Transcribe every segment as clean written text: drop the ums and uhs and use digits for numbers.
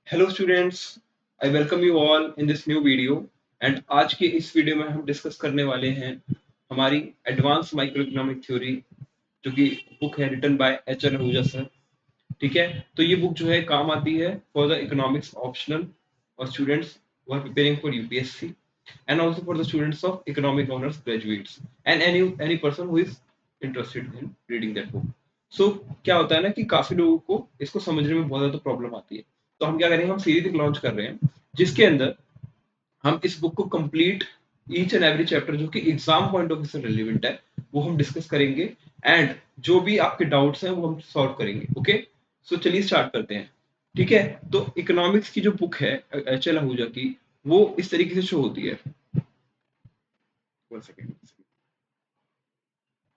Hello students, I welcome you all in this new video. And आज के इस video में हम डिस्कस करने वाले हैं हमारी एडवांस माइक्रो इकोनॉमिक थ्योरी, जो कि बुक है written by H N Ahuja sir. ठीक है, तो ये बुक जो है काम आती है फॉर द इकोनॉमिक्स ऑप्शनल और students who are preparing for UPSC, and also for the students of economic honors graduates and any person who is interested in reading that book. So क्या होता है ना कि काफी लोगों को इसको समझने में बहुत ज्यादा प्रॉब्लम आती है। तो हम क्या करेंगे, हम सीरीज लॉन्च कर रहे हैं जिसके अंदर हम इस बुक को complete each and every chapter जो कि एग्जाम पॉइंट ऑफ व्यू से रिलेवेंट है वो हम डिस्कस करेंगे। एंड जो भी आपके डाउट्स हैं वो हम सॉल्व करेंगे। ओके, सो चलिए स्टार्ट करते हैं। ठीक है, तो इकोनॉमिक्स की जो बुक है एच एल आहूजा की, वो इस तरीके से शो होती है। One second.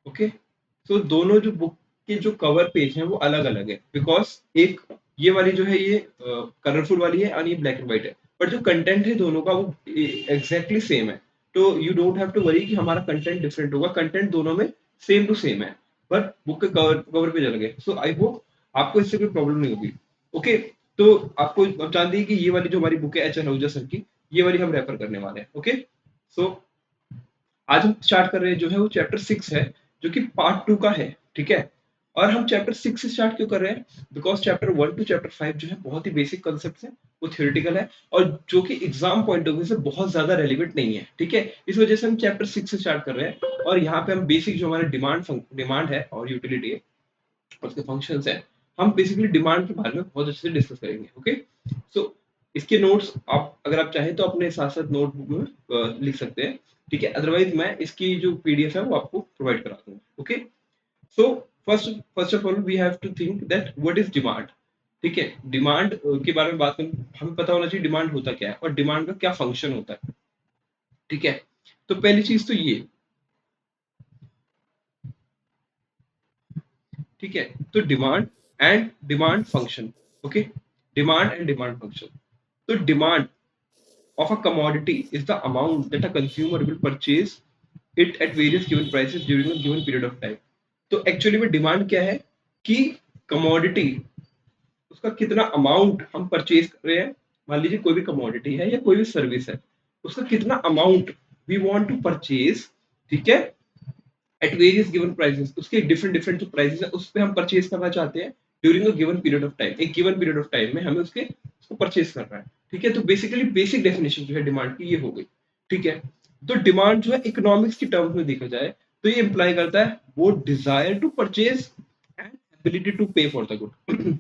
ओके, तो दोनों जो बुक के जो कवर पेज हैं वो अलग अलग है, बिकॉज एक ये वाली जो है ये कलरफुल वाली है और ये ब्लैक एंड व्हाइट है, बट जो कंटेंट है दोनों का वो एग्जैक्टली सेम है। तो you don't have to worry कि हमारा कंटेंट डिफरेंट होगा, कंटेंट दोनों में सेम टू सेम है, बट बुक के कवर कवर पेज अलग है। सो आई होप आपको इससे कोई प्रॉब्लम नहीं होगी। ओके, तो आपको आप जानते हैं कि ये वाली जो हमारी बुक है एच एन आहूजा सर की, ये वाली हम रेफर करने वाले हैं। ओके, सो आज हम स्टार्ट कर रहे हैं जो है वो चैप्टर 6 है, जो कि पार्ट 2 का है। ठीक है, और हम चैप्टर 6 से स्टार्ट क्यों कर रहे हैं? बिकॉज चैप्टर 1 टू चैप्टर 5 जो है बहुत ही बेसिक कॉन्सेप्ट्स है, वो थ्योरेटिकल है और जो कि एग्जाम पॉइंट ऑफ व्यू से बहुत ज्यादा रेलिवेंट नहीं है। ठीक है, इस वजह से हम चैप्टर 6 से स्टार्ट कर रहे हैं और यहाँ पे हम बेसिक जो हमारे डिमांड है और यूटिलिटी है, उसके फंक्शंस है, हम बेसिकली डिमांड के बारे में बहुत अच्छे से डिस्कस करेंगे। ओके, सो इसके नोट्स आप अगर आप चाहें तो अपने साथ साथ नोटबुक में लिख सकते हैं। ठीक है, अदरवाइज मैं इसकी जो पीडीएफ है वो आपको प्रोवाइड करा दूंगा। Okay, so first first of all we have to think that what is demand. ठीक है, डिमांड के बारे में बात करें, हमें पता होना चाहिए डिमांड होता क्या है और डिमांड का क्या फंक्शन होता है। ठीक है, तो पहली चीज तो ये। ठीक है, तो demand and demand function. Okay, demand and demand function. तो demand of a commodity is the amount that a consumer will purchase it at various given prices during a given period of time। तो actually में demand क्या है कि commodity, उसका कितना amount हम purchase कर रहे हैं। मान लीजिए कोई भी कमोडिटी है या कोई भी सर्विस है, उसका कितना amount we want to purchase. ठीक है, एट वेरियस गिवन प्राइसेस, उसके डिफरेंट डिफरेंट जो प्राइसेस है उस पे हम परचेज करना चाहते हैं during a given period of time. एक गिवन पीरियड ऑफ टाइम में हमें उसको परचेज करना है। ठीक है, तो बेसिकली बेसिक डेफिनेशन जो है डिमांड की ये हो गई। ठीक है, तो डिमांड जो है इकोनॉमिक्स की टर्म्स में देखा जाए तो ये इंप्लाई करता है वो desire to purchase and ability to pay for the good.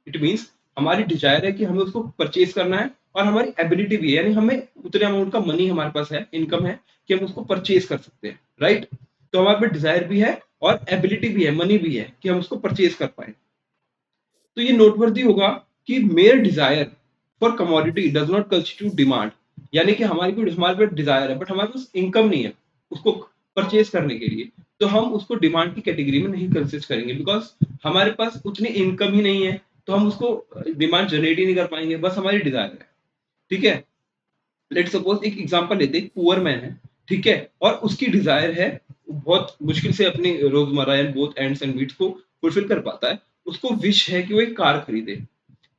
It means हमारी डिजायर है कि हमें उसको परचेज करना है और हमारी एबिलिटी भी है, यानी हमें उतने अमाउंट का मनी हमारे पास है, इनकम है कि हम उसको परचेज कर सकते हैं। राइट, तो हमारे पास डिजायर भी है और एबिलिटी भी है, मनी भी है कि हम उसको परचेज कर पाए। तो ये नोटवर्दी होगा कि mayor desire for commodity does not constitute demand. यानी कि हमारे पास डिजायर है बट हमारे पास इनकम नहीं है उसको परचेज करने के लिए, तो हम उसको डिमांड की कैटेगरी में नहीं कंसिडर करेंगे, बिकॉज हमारे पास उतनी इनकम ही नहीं है, तो हम उसको डिमांड जनरेट ही नहीं कर पाएंगे, बस हमारी डिजायर है। ठीक है, लेट सपोज एक एग्जांपल लेते हैं, पुअर मैन है। ठीक है, और उसकी डिजायर है, बहुत मुश्किल से अपनी रोजमर्रा and both ends and needs को फुलफिल कर पाता है, उसको विश है कि वो एक कार खरीदे।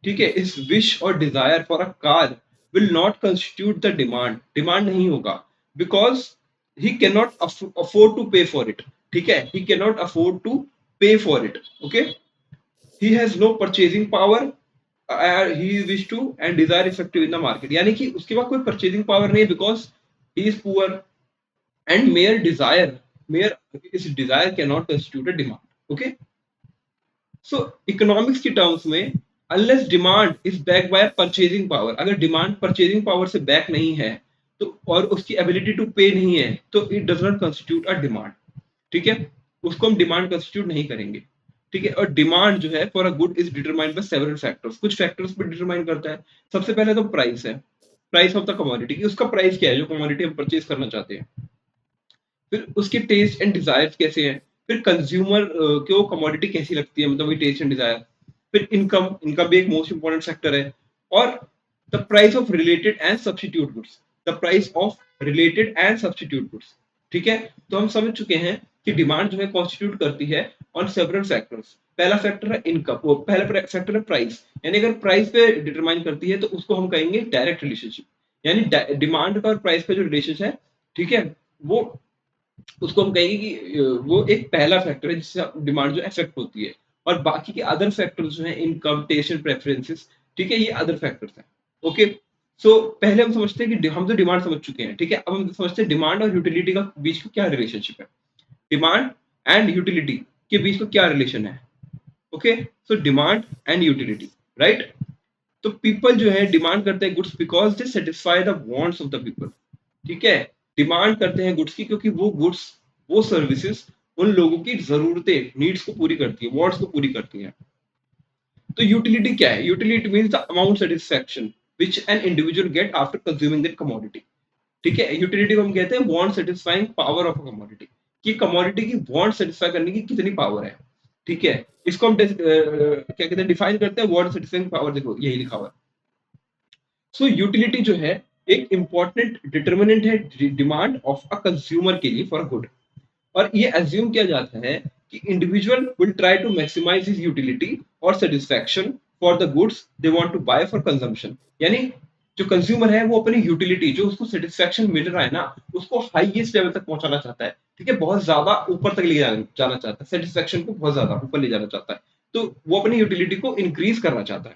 ठीक है, इस विश और desire for a car will not constitute the demand, demand नहीं होगा, because he can not afford to pay for it. ठीक है, he can not afford to pay for it. Okay, he has no purchasing power, he wish to and desire effective in the market, यानी कि उसके पास कोई purchasing power नहीं है, because he is poor and mere इस desire can not constitute a demand. Okay, so economics की terms में unless demand is back by purchasing power, अगर डिमांड परचेजिंग पावर से बैक नहीं है तो और उसकी एबिलिटी टू पे नहीं है तो it does not constitute a demand. ठीक है, उसको हम डिमांड कंस्टिट्यूट नहीं करेंगे। ठीक है, और डिमांड जो है for a good is determined by several factors, कुछ फैक्टर्स पे डिटरमाइन करता है। सबसे पहले तो प्राइस है, प्राइस ऑफ द कमोडिटी, उसका प्राइस क्या है जो कमोडिटी हम परचेज करना चाहते हैं। फिर उसके टेस्ट एंड डिजायर्स कैसे हैं, फिर कंज्यूमर को कमोडिटी कैसी लगती है, मतलब वही टेस्ट एंड डिजायर। फिर इनकम, इनकम भी एक मोस्ट इंपॉर्टेंट फैक्टर है। और the price of related and substitute goods, the price of related and substitute goods. ठीक है, तो हम समझ चुके हैं कि डिमांड जो है कॉन्स्टिट्यूट करती है ऑन सेवरल फैक्टर्स। पहला फैक्टर है इनकम, वो पहला फैक्टर है प्राइस, यानी अगर प्राइस पे डिटरमाइन करती है तो उसको हम कहेंगे डायरेक्ट रिलेशनशिप, यानी डिमांड का और प्राइस का जो रिलेशन है, ठीक है, वो उसको हम कहेंगे कि वो एक पहला फैक्टर है जिससे डिमांड जो अफेक्ट होती है, और बाकी के अदर फैक्टर्स जो है इनकम, टेस्ट एंड प्रेफरेंसेस, ठीक है, ये अदर फैक्टर्स हैं। ओके, सो पहले हम समझते हैं कि हम तो डिमांड समझ चुके हैं, ठीक है, अब हम समझते हैं डिमांड और यूटिलिटी का बीच का क्या रिलेशनशिप है। डिमांड एंड यूटिलिटी के बीच का क्या रिलेशन है। Okay, so demand and utility, right. तो पीपल जो है डिमांड करते हैं goods because they satisfy the wants of the people, ठीक है। डिमांड करते हैं गुड्स की क्योंकि वो गुड्स, वो सर्विसेज उन लोगों की जरूरतें, नीड्स को पूरी करती है, वांट्स को पूरी करती है। तो यूटिलिटी क्या है? Utility means the amount satisfaction which an individual get after consuming that commodity, ठीक है। यूटिलिटी को हम कहते हैं want satisfying power of a commodity, कि कमोडिटी की वांट सेटिस्फाई करने की कितनी पावर है, ठीक है। इसको हम क्या कहते हैं, डिफाइन करते हैं, वांट सेटिस्फाइंग पावर, देखो यही लिखा हुआ है। सो यूटिलिटी जो है एक इंपॉर्टेंट डिटर्मिनेंट है डिमांड ऑफ अ कंज्यूमर के लिए फॉर गुड, और ये एज्यूम किया जाता है कि individual will try to maximise his utility और satisfaction for the goods they want to buy for consumption, यानी जो कंज्यूमर है वो अपनी यूटिलिटी, जो उसको सेटिस्फैक्शन मिल रहा है ना, उसको हाईएस्ट लेवल तक पहुंचाना चाहता है, ठीक है, बहुत ज्यादा ऊपर तक ले जाना चाहता है, सेटिस्फैक्शन को बहुत ज्यादा ऊपर ले जाना चाहता है, तो वो अपनी यूटिलिटी को इंक्रीज करना चाहता है,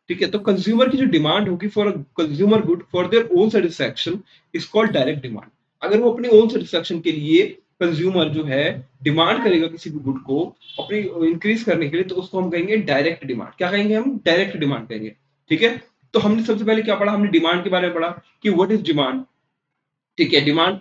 ठीक है। तो कंज्यूमर की जो डिमांड होगी for consumer good for their own satisfaction is called direct demand. अगर वो अपनी ओन सेटिस्फैक्शन के लिए कंज्यूमर जो है डिमांड करेगा किसी भी गुड को अपनी इंक्रीज करने के लिए, तो उसको हम कहेंगे डायरेक्ट डिमांड। क्या कहेंगे हम? डायरेक्ट डिमांड कहेंगे, ठीक है। तो हमने सबसे पहले क्या पढ़ा? हमने डिमांड के बारे में पढ़ा कि व्हाट इज डिमांड, ठीक है। डिमांड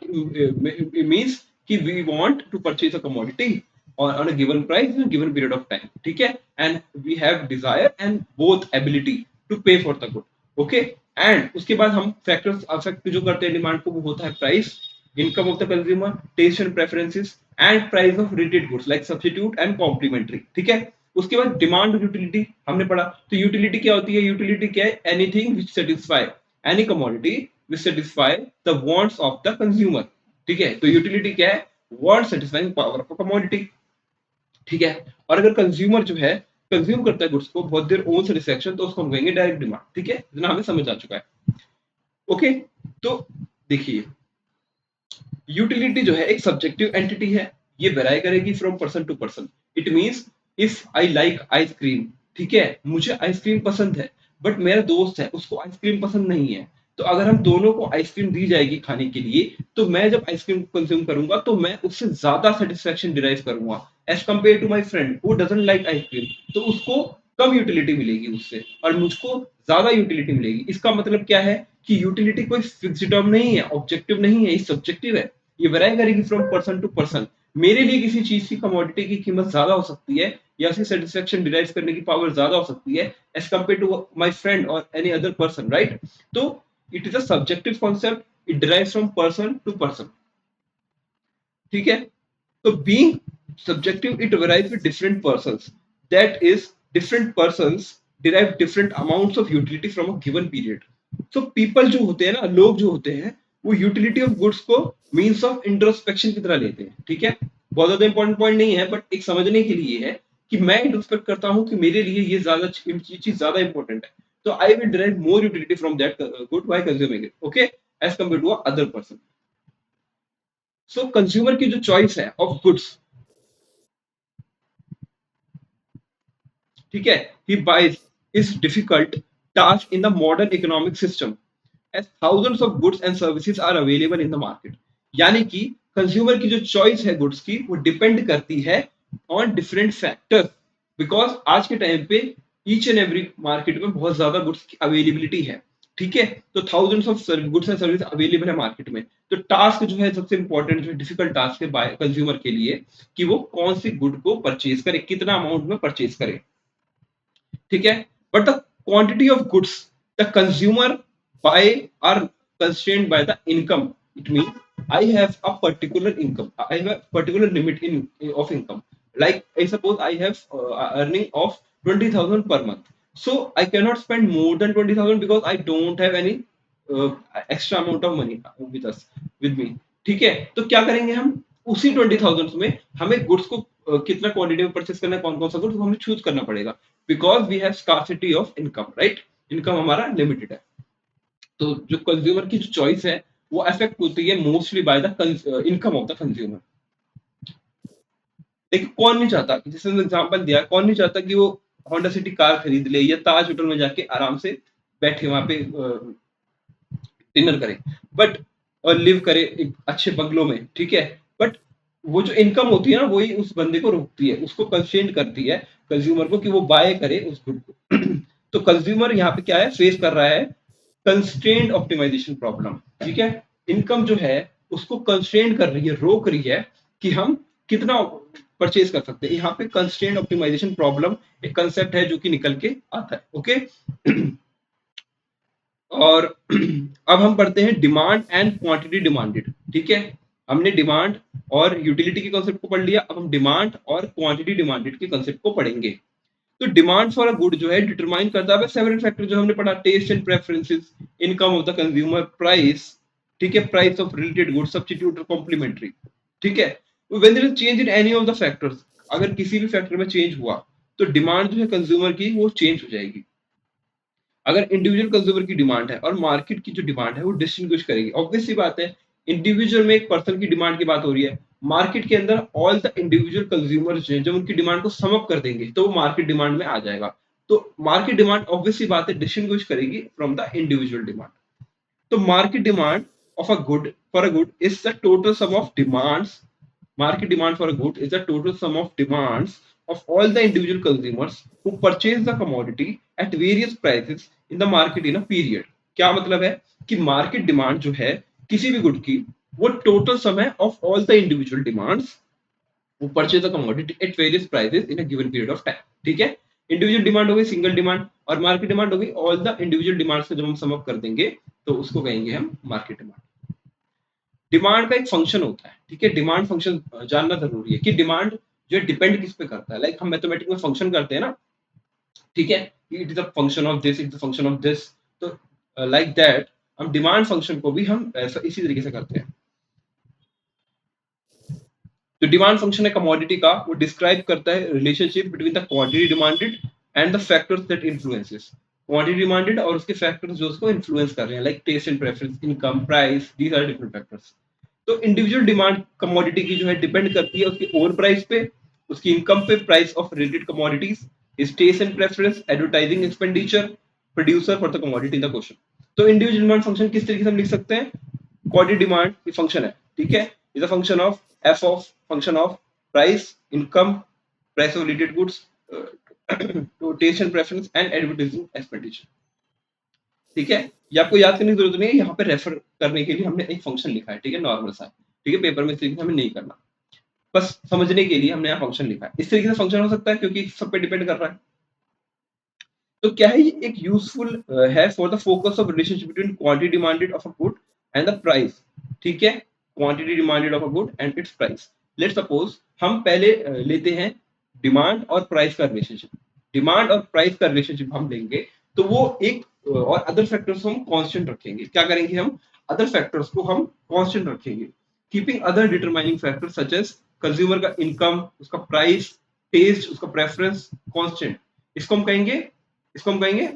मीन्स कि we want to purchase a commodity on a given price in a given period of time, ठीक है, and we have desire and both ability to pay for the good, okay। and उसके बाद हम factors affect जो करते हैं demand को, वो होता है price, income of the consumer, taste and preferences, and price of related goods like substitute and complementary, ठीक है। उसके बाद डिमांड और यूटिलिटी हमने पढ़ा। तो यूटिलिटी क्या होती है? यूटिलिटी क्या है? Anything which satisfy any commodity which satisfy the wants of the consumer, ठीक है। तो यूटिलिटी क्या है? Want satisfying power of a commodity, ठीक है। और अगर कंज्यूमर जो है कंज्यूम करता है गुड्स को बहुत देर ओन सेटिस्फैक्शन, तो उसको हम कहेंगे डायरेक्ट डिमांड, ठीक है। इतना हमें समझ आ चुका है, ओके। तो देखिए, यूटिलिटी जो है एक सब्जेक्टिव एंटिटी है, ये वेराई करेगी from person to person. It means if I like ice cream, ठीक है, मुझे आइसक्रीम पसंद है, बट मेरा दोस्त है उसको आइसक्रीम पसंद नहीं है, तो अगर हम दोनों को आइसक्रीम दी जाएगी खाने के लिए, तो मैं जब आइसक्रीम कंज्यूम करूंगा तो मैं उससे ज्यादा सेटिस्फैक्शन डिराइव करूंगा as compare to my friend who doesn't like ice cream, तो उसको कम यूटिलिटी मिलेगी उससे और मुझको ज्यादा यूटिलिटी मिलेगी। इसका मतलब क्या है कि यूटिलिटी कोई फिक्स्ड टर्म नहीं है, ऑब्जेक्टिव नहीं है, ये सब्जेक्टिव है, ये वेराई करेगी फ्रॉम पर्सन टू पर्सन। मेरे लिए किसी चीज की कमोडिटी की कीमत ज्यादा हो सकती है या उसकी सेटिस्फेक्शन डिराइव करने की पावर ज्यादा हो सकती है as compare to my friend और एनी अदर पर्सन, राइट। तो it is a subjective concept, it derives from person to person, ठीक है। तो being subjective it varies with different persons, that is different persons derive different amounts of utility from a given period। so people जो होते हैं ना, लोग जो होते हैं, वो यूटिलिटी ऑफ गुड्स को मीन्स ऑफ इंट्रोस्पेक्शन की तरह लेते हैं, ठीक है। बहुत ज्यादा इंपॉर्टेंट पॉइंट नहीं है, बट एक समझने के लिए है कि मैं इंट्रोस्पेक्ट करता हूँ कि मेरे लिए ये ज्यादा चीज ज्यादा इंपॉर्टेंट है, तो I will derive more utility from that good by consuming it, okay, as compared to a other person। so consumer की जो चॉइस है ऑफ गुड्स, ठीक है, he buys is difficult task in the modern economic system as thousands of goods and services are available in the market। यानी कि consumer की जो choice है गुड्स की, वो डिपेंड करती है ऑन डिफरेंट फैक्टर्स, बिकॉज आज के टाइम पे ईच एंड एवरी मार्केट में बहुत ज्यादा गुड्स की अवेलेबिलिटी है, ठीक है। तो thousands of goods and service available है मार्केट में। तो टास्क जो है सबसे इंपॉर्टेंट, जो डिफिकल्ट टास्क है बाय कंज्यूमर के लिए, कि वो कौन सी गुड को परचेज करे, कितना अमाउंट में परचेज करे, ठीक है। But the quantity of goods the consumer buy are constrained by the income. It mean I have a particular income, I have a particular limit in of income, like I suppose I have earning of 20,000 per month, so I cannot spend more than 20,000 because I don't have any extra amount of money with us with me, ठीक है। तो क्या करेंगे हम? उसी 20,000 में हमें goods को कितना क्वांटिटी में परचेस करना है, कौन कौन सा गुड्स, हमें चूज करना पड़ेगा, because we have scarcity of income, right. Income हमारा लिमिटेड है। तो जो कंज्यूमर की जो चॉइस है वो अफेक्ट होती है mostly bye the income of the consumer. देखिए कौन नहीं चाहता, जैसे एग्जांपल दिया, कौन नहीं चाहता कि वो होंडा सिटी कार खरीद ले या ताज होटल में जाके आराम से बैठे वहां पे डिनर करे, बट और लिव करे एक अच्छे बंगलों में, ठीक है। बट वो जो इनकम होती है ना, वही उस बंदे को रोकती है, उसको कंस्ट्रेंट करती है कंज्यूमर को कि वो बाय करे उस गुड को। तो कंज्यूमर यहाँ पे क्या है, फेस कर रहा है कंस्ट्रेंट ऑप्टिमाइजेशन प्रॉब्लम, ठीक है। इनकम जो है उसको कंस्ट्रेंट कर रही है, रोक रही है कि हम कितना परचेज कर सकते हैं। यहाँ पे कंस्ट्रेंट ऑप्टिमाइजेशन प्रॉब्लम एक कंसेप्ट है जो कि निकल के आता है, ओके। और अब हम पढ़ते हैं डिमांड एंड क्वांटिटी डिमांडेड, ठीक है। हमने डिमांड और यूटिलिटी के कॉन्सेप्ट को पढ़ लिया, अब हम डिमांड और क्वांटिटी डिमांडेड के कॉन्सेप्ट को पढ़ेंगे। तो डिमांड फॉर अ गुड जो है डिटरमाइन करता है सेवरल फैक्टर जो हमने पढ़ा, taste and preferences, income of the consumer, price, ठीक है, price of related good, substitute और कॉम्प्लीमेंट्री, ठीक है। When there is change in any of the factors, अगर किसी भी फैक्टर में चेंज हुआ तो डिमांड जो है कंज्यूमर की वो चेंज हो जाएगी। अगर इंडिविजुअल कंज्यूमर की डिमांड है और मार्केट की जो डिमांड है वो डिस्टिंग्विश करेगी, ऑब्वियस सी बात है। इंडिविजुअल में एक पर्सन की डिमांड की बात हो रही है, मार्केट के अंदर ऑल द इंडिविजुअल कंज्यूमर्स जब उनकी डिमांड को सम अप कर देंगे तो वो मार्केट डिमांड में आ जाएगा। तो मार्केट डिमांड ऑब्वियस सी बात है डिस्टिंग्विश करेगी फ्रॉम द इंडिविजुअल डिमांड। तो market demand of a good for a good is the total sum of demands. Market demand for a good is the total sum of demands of all the individual consumers who purchase the commodity at various prices in the market in a period. क्या मतलब है कि market demand जो है किसी भी good की, वो टोटल सम है of all the individual demands who purchase the commodity at various prices in a given period of time, ठीक है। इंडिविजुअल डिमांड हो गई सिंगल डिमांड, और मार्केट डिमांड हो गई ऑल द इंडिविजुअल डिमांड्स को जब हम सम अप कर देंगे तो उसको कहेंगे हम मार्केट डिमांड। डिमांड का एक फंक्शन होता है, ठीक है। डिमांड फंक्शन जानना जरूरी है कि डिमांड जो डिपेंड किस पे करता है, लाइक हम मैथमेटिक्स में फंक्शन करते हैं ना, ठीक है, it is a function of this, it is a function of this. तो लाइक दैट हम डिमांड फंक्शन को भी हम ऐसा इसी तरीके से करते हैं। जो डिमांड फंक्शन है कमोडिटी का, वो डिस्क्राइब करता है relationship between the quantity demanded and the factors that influences, quantity demanded और उसके फैक्टर्स जो उसको इन्फ्लुएंस कर रहे हैं, like taste and preference, income, price, these are different factors. तो इंडिविजुअल डिमांड कमोडिटी की जो है डिपेंड करती है उसकी ओन प्राइस पे, उसकी इनकम पे, price of related commodities, taste and preference, advertising expenditure, producer for the commodity in the question. तो इंडिविजुअल डिमांड फंक्शन किस तरीके से हम लिख सकते हैं, क्वांटिटी डिमांड की फंक्शन है, ठीक है, is a function of F of function of price, income, price of related goods, तो taste and preference and advertising expenditure, ठीक है। ये आपको याद करने की जरूरत नहीं है, यहाँ पे रेफर करने के लिए हमने एक फंक्शन लिखा है, ठीक है, नॉर्मल सा, ठीक है। पेपर में इस तरीके से हमें नहीं करना, बस समझने के लिए हमने यहाँ फंक्शन लिखा है। इस तरीके से फंक्शन हो सकता है क्योंकि सब पे डिपेंड कर रहा है। तो क्या है, ये एक यूजफुल है for the focus of relationship between quantity demanded of a good and the price, ठीक है, quantity demanded of a good and it's price. Let suppose हम पहले लेते हैं डिमांड और प्राइस का रिलेशनशिप। डिमांड और प्राइस का रिलेशनशिप हम लेंगे तो वो एक और अदर फैक्टर्स को हम कांस्टेंट रखेंगे। क्या करेंगे हम, अदर फैक्टर्स को हम कांस्टेंट रखेंगे, keeping other determining factors such as consumer का इनकम, उसका प्राइस, टेस्ट, उसका प्रेफरेंस कांस्टेंट। इसको हम कहेंगे इसको हम कहेंगे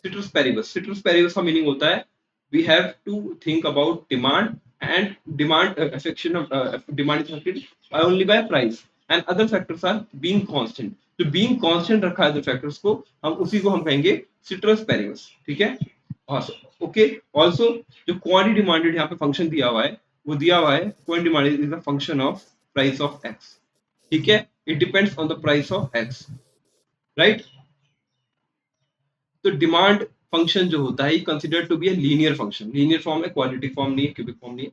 सिट्रस पेरिबस। सिट्रस पेरिबस का मीनिंग होता है we have to think about demand and demand affection of demand is affected only by price and other factors are being constant. जो बीइंग कांस्टेंट रखा है अदर फैक्टर्स को, हम उसी को हम कहेंगे सिट्रस पेरिबस, ठीक है। ओके, ऑल्सो जो क्वांटिटी डिमांडेड यहाँ पे फंक्शन दिया हुआ है, वो दिया हुआ है quantity demanded is a function of price of X, ठीक है, it depends on the price of X, right. तो डिमांड फंक्शन जो होता है considered to be a linear function, linear form है, क्वाड्रेटिक फॉर्म नहीं है, क्यूबिक फॉर्म नहीं है,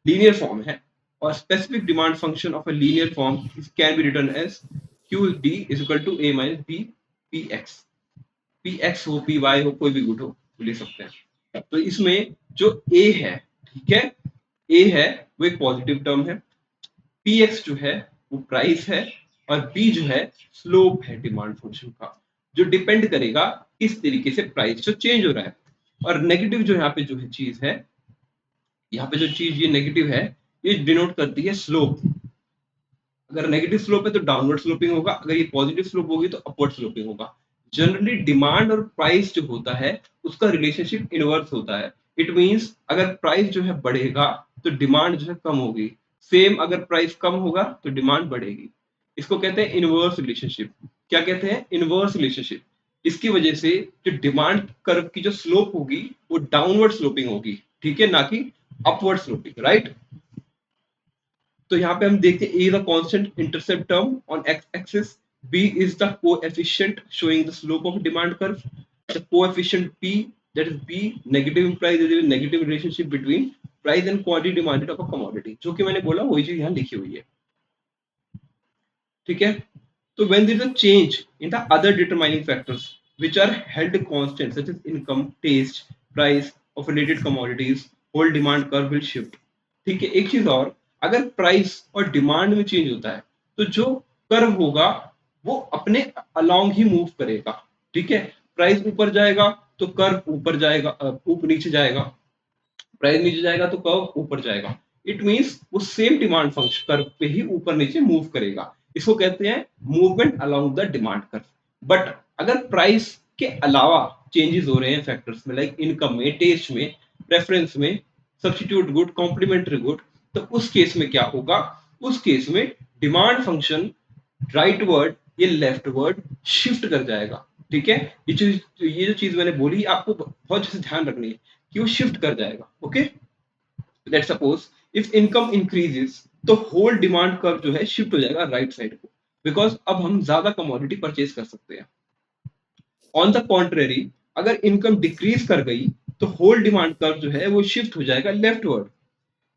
लीनियर फॉर्म है। और specific demand function of a linear form can be written as Q D is equal to A minus B P X. P X हो, P Y हो, कोई भी गुड हो ले सकते हैं। तो इसमें जो ए है, ठीक है, ए है वो एक पॉजिटिव टर्म है, पी एक्स जो है वो प्राइस है, और बी जो है स्लोप है डिमांड फंक्शन का, जो डिपेंड करेगा किस तरीके से प्राइस जो चेंज हो रहा है। और नेगेटिव जो यहाँ पे जो है चीज है, यहाँ पे जो चीज ये नेगेटिव है, ये डिनोट करती है स्लोप। अगर नेगेटिव स्लोप है तो डाउनवर्ड स्लोपिंग होगा, अगर ये पॉजिटिव स्लोप होगी तो अपवर्ड स्लोपिंग होगा। जनरली डिमांड और प्राइस जो होता है उसका रिलेशनशिप इनवर्स होता है। इट मींस अगर प्राइस जो है बढ़ेगा तो डिमांड जो है कम होगी, सेम अगर प्राइस कम होगा तो डिमांड बढ़ेगी। इसको कहते हैं इनवर्स रिलेशनशिप। क्या कहते हैं? Inverse relationship. इसकी वजह से जो डिमांड कर्व की जो स्लोप होगी वो डाउनवर्ड स्लोपिंग होगी, ठीक है, ना कि अपवर्ड स्लोपिंग, राइट। तो यहाँ पे हम देखते हैं a the constant intercept term on X axis, b is the coefficient showing the slope of demand curve, the coefficient p, that is b negative implies there is a negative relationship between price and quantity demanded of a commodity, जो कि मैंने बोला वही चीज यहाँ लिखी हुई है, ठीक है। तो when there is a change in the other determining factors which are held constant such as income, taste, price of related commodities, whole demand curve will shift। ठीक है, एक चीज और, अगर प्राइस और डिमांड में चेंज होता है तो जो कर्व होगा वो अपने अलोंग ही मूव करेगा, ठीक है। प्राइस ऊपर जाएगा तो कर्व ऊपर जाएगा, ऊपर नीचे जाएगा, प्राइस नीचे जाएगा तो कर्व ऊपर जाएगा। इट मींस वो सेम डिमांड फंक्शन कर्व पे ही ऊपर नीचे मूव करेगा। इसको कहते हैं movement along the demand curve. But अगर प्राइस के अलावा चेंजेस हो रहे हैं फैक्टर्स में, लाइक इनकम में, टेस्ट में, प्रेफरेंस में, सब्स्टिट्यूट गुड, कॉम्प्लीमेंट्री गुड, तो उस केस में क्या होगा? उस केस में डिमांड फंक्शन राइट वर्ड ये लेफ्ट वर्ड शिफ्ट कर जाएगा, ठीक है। ये जो चीज मैंने बोली आपको बहुत अच्छे से ध्यान रखनी है कि वो शिफ्ट कर जाएगा, okay. Let's suppose if income increases तो होल डिमांड कर्व जो है शिफ्ट हो जाएगा राइट साइड को, बिकॉज अब हम ज्यादा कमोडिटी परचेज कर सकते हैं। ऑन द कॉन्ट्रेरी अगर इनकम डिक्रीज कर गई तो होल डिमांड कर्व जो है वो शिफ्ट हो जाएगा लेफ्ट वर्ड।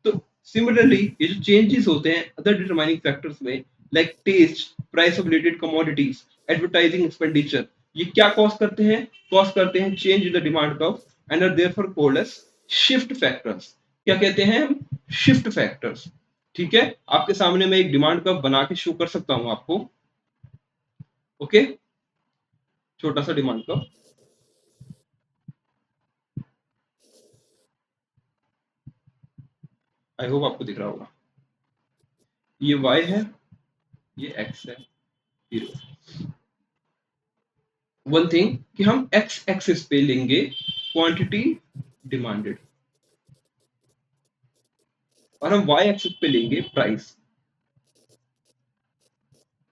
तो सिमिलरली ये जो चेंजेस होते हैं अदर डिटरमाइनिंग फैक्टर्स में, like taste, price of related commodities, advertising expenditure, ये क्या कॉज करते हैं? कॉज करते हैं change in the demand curve and are therefore called as shift factors. क्या कहते हैं हम? शिफ्ट फैक्टर्स, ठीक है। आपके सामने मैं एक डिमांड कर्व बना के शो कर सकता हूं आपको, ओके, छोटा सा डिमांड कर्व। आई होप आपको दिख रहा होगा। ये y है, ये x है, जीरो। वन थिंग कि हम x एक्सिस पे लेंगे क्वांटिटी डिमांडेड और हम y एक्सिस पे लेंगे प्राइस,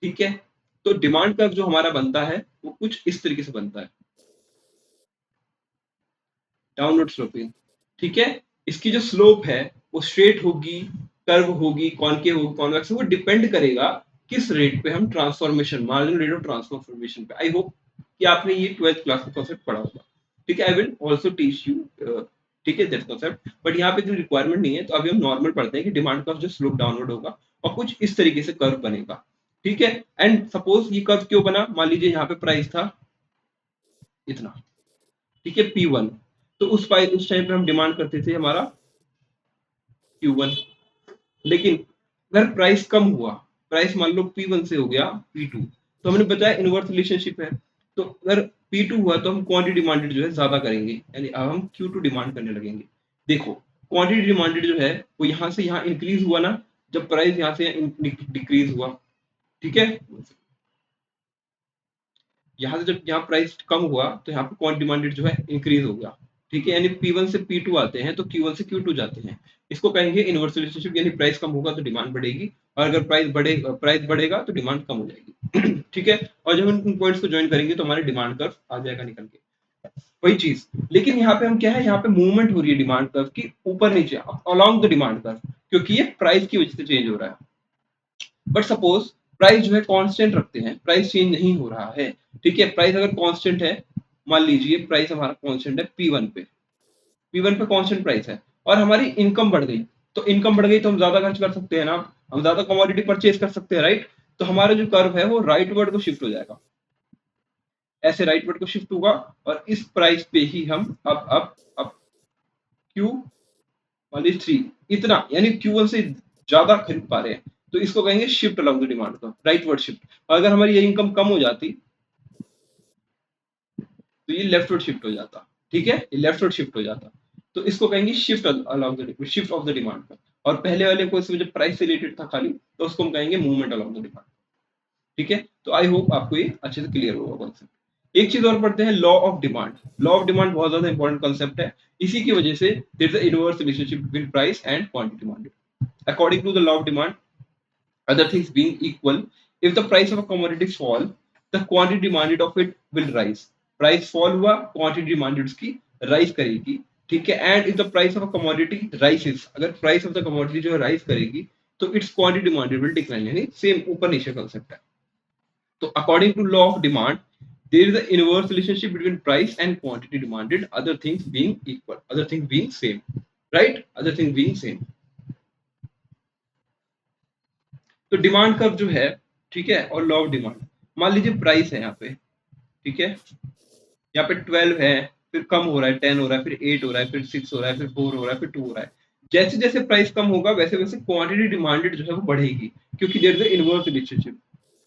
ठीक है। तो डिमांड कर्व जो हमारा बनता है वो कुछ इस तरीके से बनता है, डाउनवर्ड स्लोपिंग, ठीक है। इसकी जो स्लोप है वो स्ट्रेट होगी, कर्व होगी, कॉनकेव होगी, कॉन्वेक्स, वो डिपेंड करेगा किस रेट पे हम transformation, marginal rate of transformation पे। आई होप कि आपने ये 12th क्लास का कॉन्सेप्ट पढ़ा होगा, ठीक है। I will also teach you, ठीक है, दैट कॉन्सेप्ट, बट यहाँ पे इतनी रिक्वायरमेंट नहीं है। तो अभी हम नॉर्मल पढ़ते हैं कि डिमांड कर्व जो स्लोप डाउनवर्ड होगा और कुछ इस तरीके से कर्व बनेगा, ठीक है। एंड सपोज ये कर्व क्यों बना? मान लीजिए यहाँ पे प्राइस था इतना, ठीक है, P1। तो उस टाइम पे हम डिमांड करते थे हमारा Q1। लेकिन अगर प्राइस कम हुआ, प्राइस मान लो P1 से हो गया P2, तो हमने बताया इनवर्स रिलेशनशिप है। तो अगर P2 हुआ तो हम क्वांटिटी डिमांडेड जो है ज्यादा करेंगे, यानी अब हम Q2 डिमांड करने लगेंगे। देखो, क्वांटिटी डिमांडेड जो है वो यहाँ से यहाँ इंक्रीज हुआ ना, जब प्राइस यहाँ से डिक्रीज हुआ, ठीक है। यहाँ से जब यहाँ प्राइस कम हुआ तो यहाँ पे क्वांटिटी डिमांडेड जो है इंक्रीज हो गया, ठीक है। यानी P1 से P2 आते हैं तो Q1 से Q2 जाते हैं। इसको कहेंगे इनवर्स रिलेशनशिप, यानी प्राइस कम होगा तो डिमांड बढ़ेगी और अगर प्राइस बढ़ेगा तो डिमांड कम हो जाएगी ठीक है। और जब हम इन पॉइंट्स को ज्वाइन करेंगे तो हमारे डिमांड कर्व आ जाएगा निकल के, वही चीज। लेकिन यहाँ पे हम क्या है, यहाँ पे मूवमेंट हो रही है डिमांड कर्व की ऊपर नीचे अलोंग द डिमांड कर्व, क्योंकि ये प्राइस की वजह से चेंज हो रहा है। बट सपोज प्राइस जो है कांस्टेंट रखते हैं, प्राइस चेंज नहीं हो रहा है, ठीक है। प्राइस अगर कांस्टेंट है, मान लीजिए प्राइस हमारा कांस्टेंट है P1 पे, P1 पे कांस्टेंट प्राइस है और हमारी इनकम बढ़ गई, तो इनकम बढ़ गई तो हम ज्यादा खर्च कर सकते हैं ना, हम ज्यादा कमोडिटी परचेज कर सकते हैं, राइट। तो हमारा जो कर्व है वो राइट वर्ड को शिफ्ट हो जाएगा, ऐसे राइट वर्ड को शिफ्ट होगा और इस प्राइस पे ही हम अब क्यू वाली 3 इतना, यानी Q1 से ज्यादा खरीद पा रहे हैं, तो इसको कहेंगे शिफ्ट अलोंग द डिमांड का, राइट वर्ड शिफ्ट। और अगर हमारी ये इनकम कम हो जाती तो ये लेफ्ट वर्ड शिफ्ट हो जाता, ठीक है, ये लेफ्ट वर्ड शिफ्ट हो जाता। तो इसको कहेंगे shift along the shift of the demand का। और पहले वाले को इसमें जो प्राइस से रिलेटेड था खाली, तो उसको हम कहेंगे मूवमेंट अलोंग द डिमांड। ठीक है, तो आई होप आपको ये अच्छे से क्लियर होगा कॉन्सेप्ट। एक चीज और पढ़ते हैं, law of demand. Law of demand बहुत ज्यादा इंपॉर्टेंट कॉन्सेप्ट है। इसी की वजह से there is a inverse relationship between price and quantity demanded. According to the law of demand, other things being equal, if the price of a commodity fall, the quantity demanded of it will rise. Price fall हुआ, quantity demanded उसकी rise करेगी। ठीक है, and if the price of a commodity rises, अगर price of the commodity जो है rise करेगी, तो its quantity demanded will decline, यानी सेम ऊपर नीचे concept है। तो according to law of demand, there is an inverse relationship between price and quantity demanded, other things being equal, other things being same, right? Other things being same. तो demand curve जो है, ठीक है, और law of demand, मान लीजिए price है यहाँ पे, ठीक है, यहाँ पे 12 है, फिर कम हो रहा है, 10 हो रहा है, फिर 8 हो रहा है, फिर 6 हो रहा है, फिर 4 हो रहा है, फिर 2 हो रहा है। जैसे जैसे प्राइस कम होगा वैसे वैसे क्वांटिटी डिमांडेड जो है वो बढ़ेगी, क्योंकि there is a inverse relationship.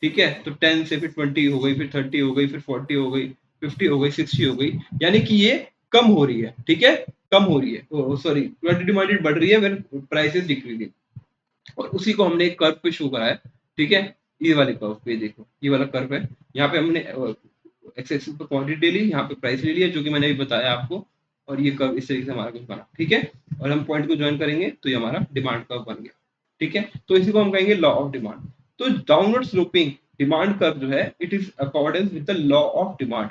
ठीक है, तो 10 से फिर 20 हो गई, फिर 30 हो गई, फिर 40 हो गई, 50 हो गई, 60 हो गई, यानी कि ये कम हो रही है। ठीक है, कम हो रही है, सॉरी, क्वांटिटी डिमांडेड बढ़ रही है व्हेन प्राइस इज डिक्रीजिंग। और उसी को हमने एक कर्व पे शो करा है। ठीक है, ये वाले कर्व पे देखो, ये वाला कर्व है, यहाँ पे हमने एक्स एक्सिस पर क्वांटिटी ले ली, यहाँ पे प्राइस ले लिया, जो कि मैंने अभी बताया आपको, और ये कर्व इस तरीके से हमारा कुछ बना। ठीक है, और हम पॉइंट को ज्वाइन करेंगे तो ये हमारा डिमांड कर्व बन गया। ठीक है, तो इसी को हम कहेंगे लॉ ऑफ डिमांड। तो डाउनवर्ड स्लोपिंग डिमांड कर्व जो है, it is accordance with the law of demand,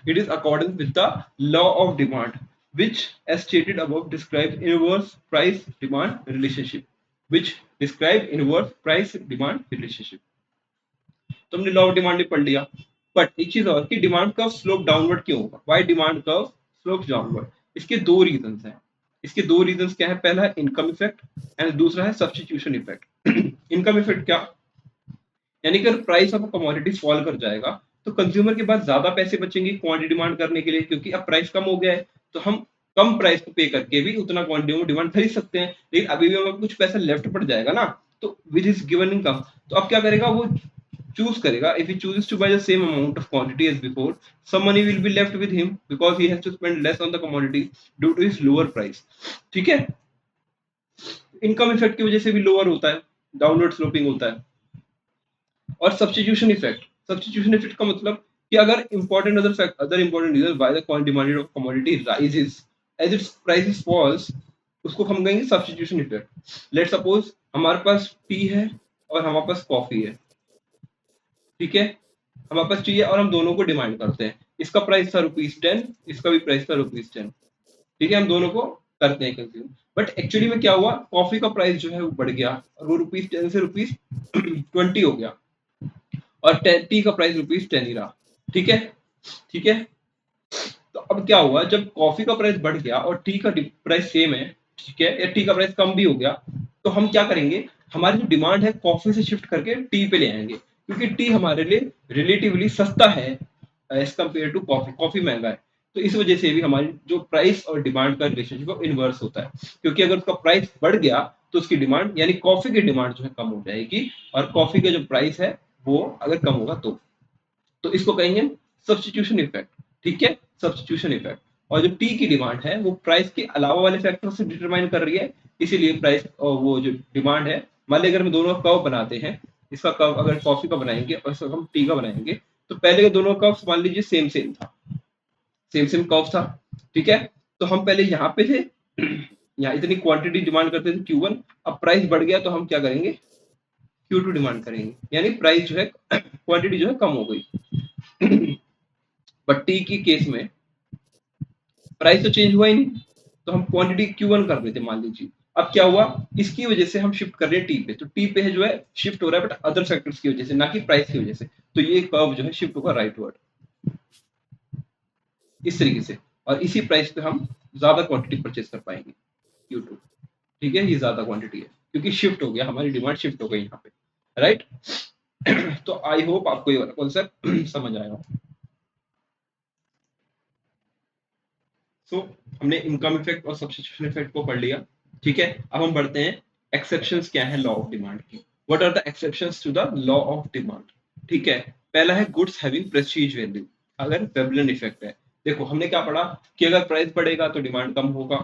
it is accordance with the law of demand, which as stated above describes inverse price demand relationship, which describe inverse price demand relationship। तो हमने law of demand भी पढ़ लिया। But एक चीज और कि demand curve slope downward क्यों होगा, why demand curve slope downward, इसके दो रीजंस हैं। इसके दो रीजंस क्या है, पहला है इनकम इफेक्ट एंड दूसरा है सब्स्टिट्यूशन इफेक्ट। इनकम इफेक्ट क्या, यानी कि अगर प्राइस ऑफ कमोडिटी फॉल कर जाएगा तो कंज्यूमर के पास ज्यादा पैसे बचेंगे क्वांटिटी डिमांड करने के लिए, क्योंकि अब प्राइस कम हो गया है, तो हम कम प्राइस को पे करके भी उतना क्वांटिटी में डिमांड खरीद सकते हैं। लेकिन अभी भी हमें कुछ पैसा लेफ्ट पड़ जाएगा ना, तो विद हिज गिवन इनकम, तो अब क्या करेगा वो, चूज करेगा, if he chooses to buy the same amount of quantity as before, some money will be left with him because he has to spend less on the commodity due to his lower price। ठीक है, income effect की वजह से भी lower होता है, downward sloping होता है। और सब्स्टिट्यूशन इफेक्ट, सब्स्टिट्यूशन इफेक्ट का मतलब कि अगर important other important reason why the quantity demanded of commodity rises as its prices falls, उसको हम कहेंगे सब्स्टिट्यूशन इफेक्ट। लेट सपोज हमारे पास टी है और हमारे पास कॉफी है। ठीक है, हमारे पास टी है और हम दोनों को डिमांड करते हैं, इसका प्राइस था ₹10, इसका भी प्राइस था ₹10। ठीक है, हम दोनों को करते हैं कंज्यूम, बट एक्चुअली में क्या हुआ, कॉफी का प्राइस जो है वो बढ़ गया और वो ₹10 से ₹20 हो गया, और टी का प्राइस ₹10 ही रहा। ठीक है, ठीक है, तो अब क्या हुआ, जब कॉफी का प्राइस बढ़ गया और टी का प्राइस सेम है, ठीक है, या टी का प्राइस कम भी हो गया, तो हम क्या करेंगे, हमारी जो डिमांड है कॉफी से शिफ्ट करके टी पे ले आएंगे, क्योंकि टी हमारे लिए रिलेटिवली सस्ता है as compare to coffee, coffee महंगा है। तो इस वजह से भी हमारी जो प्राइस और डिमांड का रिलेशनशिप वो इनवर्स होता है, क्योंकि अगर उसका प्राइस बढ़ गया तो उसकी डिमांड, यानी कॉफी की डिमांड जो है कम हो जाएगी, और कॉफी का जो प्राइस है वो अगर कम होगा तो इसको कहेंगे सब्स्टिट्यूशन इफेक्ट। ठीक है, सब्स्टिट्यूशन इफेक्ट। और जो टी की डिमांड है वो प्राइस के अलावा वाले फैक्टर से डिटरमाइन कर रही है, इसीलिए प्राइस और वो जो डिमांड है, मान लीजिए अगर हम दोनों कर्व बनाते हैं, इसका कर्व अगर कॉफी का बनाएंगे और इसका हम टी का बनाएंगे, तो पहले के दोनों कर्व मान लीजिए सेम सेम था, सेम सेम कर्व था। ठीक है, तो हम पहले यहाँ पे थे, यहाँ इतनी क्वांटिटी डिमांड करते थे Q1, अब प्राइस बढ़ गया तो हम क्या करेंगे, Q2 डिमांड करेंगे, यानी प्राइस जो है क्वांटिटी जो है कम हो गई। बट टी की केस में प्राइस तो चेंज हुआ ही नहीं, तो हम क्वांटिटी Q1 कर रहे थे मान लीजिए। अब क्या हुआ, इसकी वजह से हम शिफ्ट कर रहे हैं टी पे, तो टी पे है जो है शिफ्ट हो रहा है, बट अदर फैक्टर्स की वजह से, ना कि प्राइस की वजह से। तो ये कर्व जो है शिफ्ट होगा राइटवर्ड इस तरीके से, और इसी प्राइस पे हम ज्यादा क्वांटिटी परचेज कर पाएंगे Q2। ठीक है, ये ज्यादा क्वांटिटी है क्योंकि शिफ्ट हो गया, हमारी डिमांड शिफ्ट हो गई यहाँ पे, राइट। तो आई होप आपको ये वाला कॉन्सेप्ट समझ आया हो। सो हमने इनकम इफेक्ट और सब्स्टिट्यूशन इफेक्ट को पढ़ लिया। ठीक है, अब हम बढ़ते हैं एक्सेप्शंस क्या है लॉ ऑफ डिमांड की, what are the exceptions to the law of demand. ठीक है, पहला है गुड्स हैविंग प्रेस्टीज वैल्यू, अगर वेवलन इफेक्ट है। देखो हमने क्या पढ़ा कि अगर प्राइस बढ़ेगा तो डिमांड कम होगा,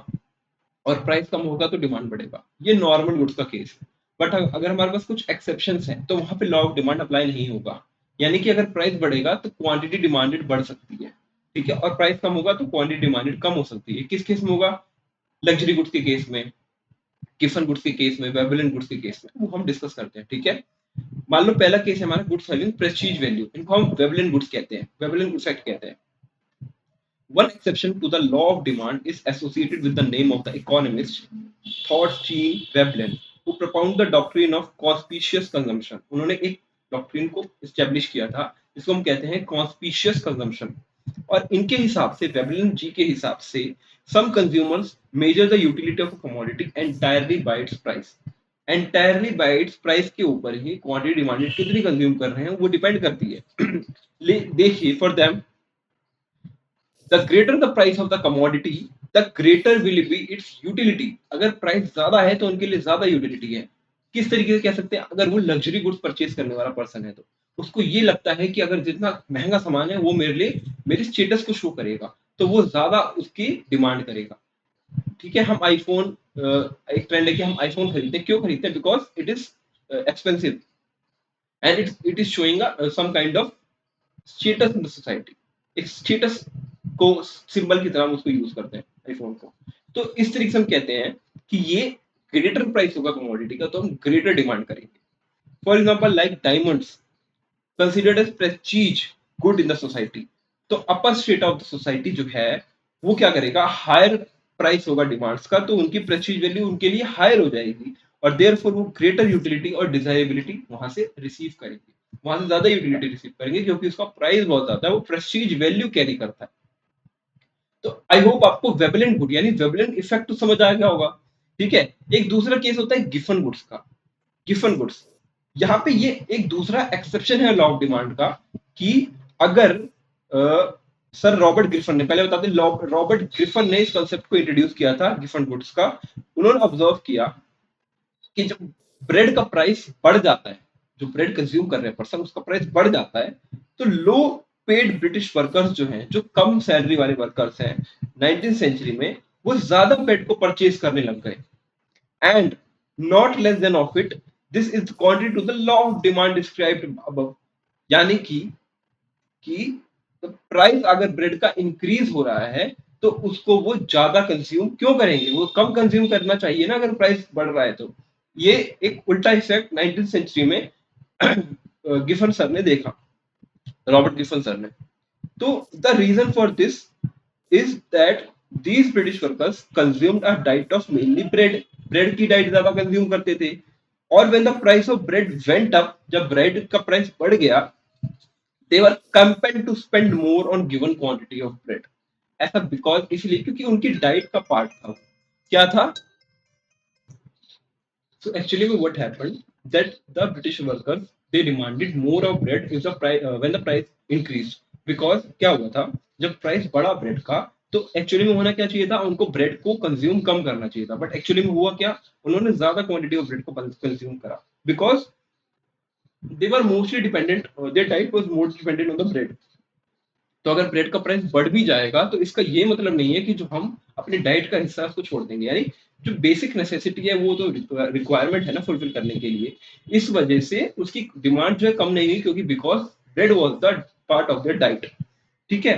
और प्राइस कम होगा तो डिमांड बढ़ेगा। ये नॉर्मल गुड्स का केस है। बट अगर हमारे पास कुछ एक्सेप्शंस हैं तो वहां पे लॉ ऑफ डिमांड अप्लाई नहीं होगा। यानी कि अगर प्राइस बढ़ेगा तो क्वांटिटी डिमांडेड बढ़ सकती है, ठीक है, और प्राइस कम होगा तो क्वांटिटी डिमांडेड कम हो सकती है। किस केस में होगा? लग्जरी गुड्स के केस में, गिफन गुड्स के केस में, वेबुलेंट गुड्स के केस में, वो हम डिस्कस करते हैं, ठीक है। मान लो पहला केस है हमारा गुड्स हैविंग प्रेस्टीज वैल्यू, इनको हम वेबुलेंट गुड्स कहते हैं, वेबुलेंट इफेक्ट कहते हैं। One exception to the law of demand is associated with the name of the economist Thorstein Veblen, who propounded the doctrine of conspicuous consumption. उन्होंने एक डॉक्ट्रिन को establish किया था जिसको हम कहते हैं कॉन्स्पिशियस कंजम्पशन। और इनके हिसाब से, वेबलन जी के हिसाब से, some consumers measure the utility of a commodity entirely by its price. Entirely by its price के ऊपर ही क्वांटिटी डिमांडेड कितनी कंज्यूम कर रहे हैं वो डिपेंड करती है। देखिए, for them the greater the price of the commodity, the greater will be its utility। अगर प्राइस ज्यादा है तो उनके लिए ज्यादा यूटिलिटी है। किस तरीके से कह सकते हैं? अगर वो लग्जरी गुड्स परचेज करने वाला पर्सन है तो उसको ये लगता है कि अगर जितना महंगा सामान है वो मेरे लिए मेरे स्टेटस को शो करेगा, तो वो ज्यादा उसकी डिमांड करेगा। ठीक है, हम आईफोन, एक ट्रेंड है कि हम आईफोन खरीदते हैं। क्यों खरीदते हैं? Because it is expensive and it is showing some kind of status in the society. एक स्टेटस को सिंबल की तरह हम उसको यूज करते हैं आईफोन को। तो इस तरीके से हम कहते हैं कि ये ग्रेटर प्राइस होगा कमोडिटी का तो हम ग्रेटर डिमांड करेंगे। For example like diamonds considered as prestige good in the society. तो upper state of the society जो है वो क्या करेगा? हायर प्राइस होगा डिमांड्स का, तो उनकी प्रेस्टीज वैल्यू उनके लिए हायर हो जाएगी और देयरफॉर वो ग्रेटर यूटिलिटी और डिजायरेबिलिटी वहां से रिसीव करेंगे, वहां से ज्यादा यूटिलिटी रिसीव करेंगे क्योंकि उसका प्राइस बहुत ज्यादा है, वो प्रेस्टीज वैल्यू कैरी करता है। तो आई होप आपको वेबलेंट गुड यानी वेबलेंट इफेक्ट तो समझ आ गया होगा, ठीक है। एक दूसरा केस होता है गिफन गुड्स का। गिफन गुड्स, यहाँ पे ये एक दूसरा एक्सेप्शन है लॉ ऑफ डिमांड का कि अगर सर रॉबर्ट ग्रिफन ने, पहले बताते हैं, रॉबर्ट ग्रिफन ने इस कॉन्सेप्ट को इंट्रोड्यूस किया था गिफन गुड्स का। उन्होंने ऑब्जर्व किया कि जब ब्रेड का प्राइस बढ़ जाता है, जो ब्रेड कंज्यूम कर रहे हैं पर्सन उसका प्राइस बढ़ जाता है, तो लो पेड ब्रिटिश वर्कर्स जो हैं, जो कम सैलरी वाले वर्कर्स हैं 19th सेंचुरी में, वो ज्यादा ब्रेड को परचेज करने लग गए। And not less than of it, this is contrary to the law of demand described above. यानी कि प्राइस अगर ब्रेड का इंक्रीज हो रहा है तो उसको वो ज्यादा कंज्यूम क्यों करेंगे? वो कम कंज्यूम करना चाहिए ना अगर प्राइस बढ़ रहा है तो। ये एक उल्टा इफेक्ट 19th सेंचुरी में गिफन सर ने देखा, रॉबर्ट गिफन सर ने। तो the reason for this is that these British workers consumed a diet of mainly bread। Bread की डाइट ज्यादा कंज्यूम करते थे। और when the price of bread went up, जब ब्रेड का प्राइस बढ़ गया, they were compelled to spend more on given quantity of bread। ऐसा बिकॉज इसलिए क्योंकि उनकी डाइट का पार्ट था। क्या था? So actually what happened that the British workers they demanded more of bread if the price when the price increased। because क्या हुआ था? जब प्राइस बढ़ा ब्रेड का तो एक्चुअली में होना क्या चाहिए था? उनको ब्रेड को कंज्यूम कम करना चाहिए था, बट एक्चुअली में हुआ क्या? उन्होंने ज्यादा क्वांटिटी ऑफ ब्रेड को कंज्यूम करा because they were mostly dependent, their diet was most dependent on the bread. तो अगर ब्रेड का प्राइस बढ़ भी जाएगा तो इसका ये मतलब नहीं है कि जो हम अपने डाइट का हिस्सा उसको छोड़ देंगे। यानी जो बेसिक नेसेसिटी है वो तो रिक्वायरमेंट है ना फुलफिल करने के लिए, इस वजह से उसकी डिमांड जो है कम नहीं हुई क्योंकि because bread was the part of their diet, ठीक है।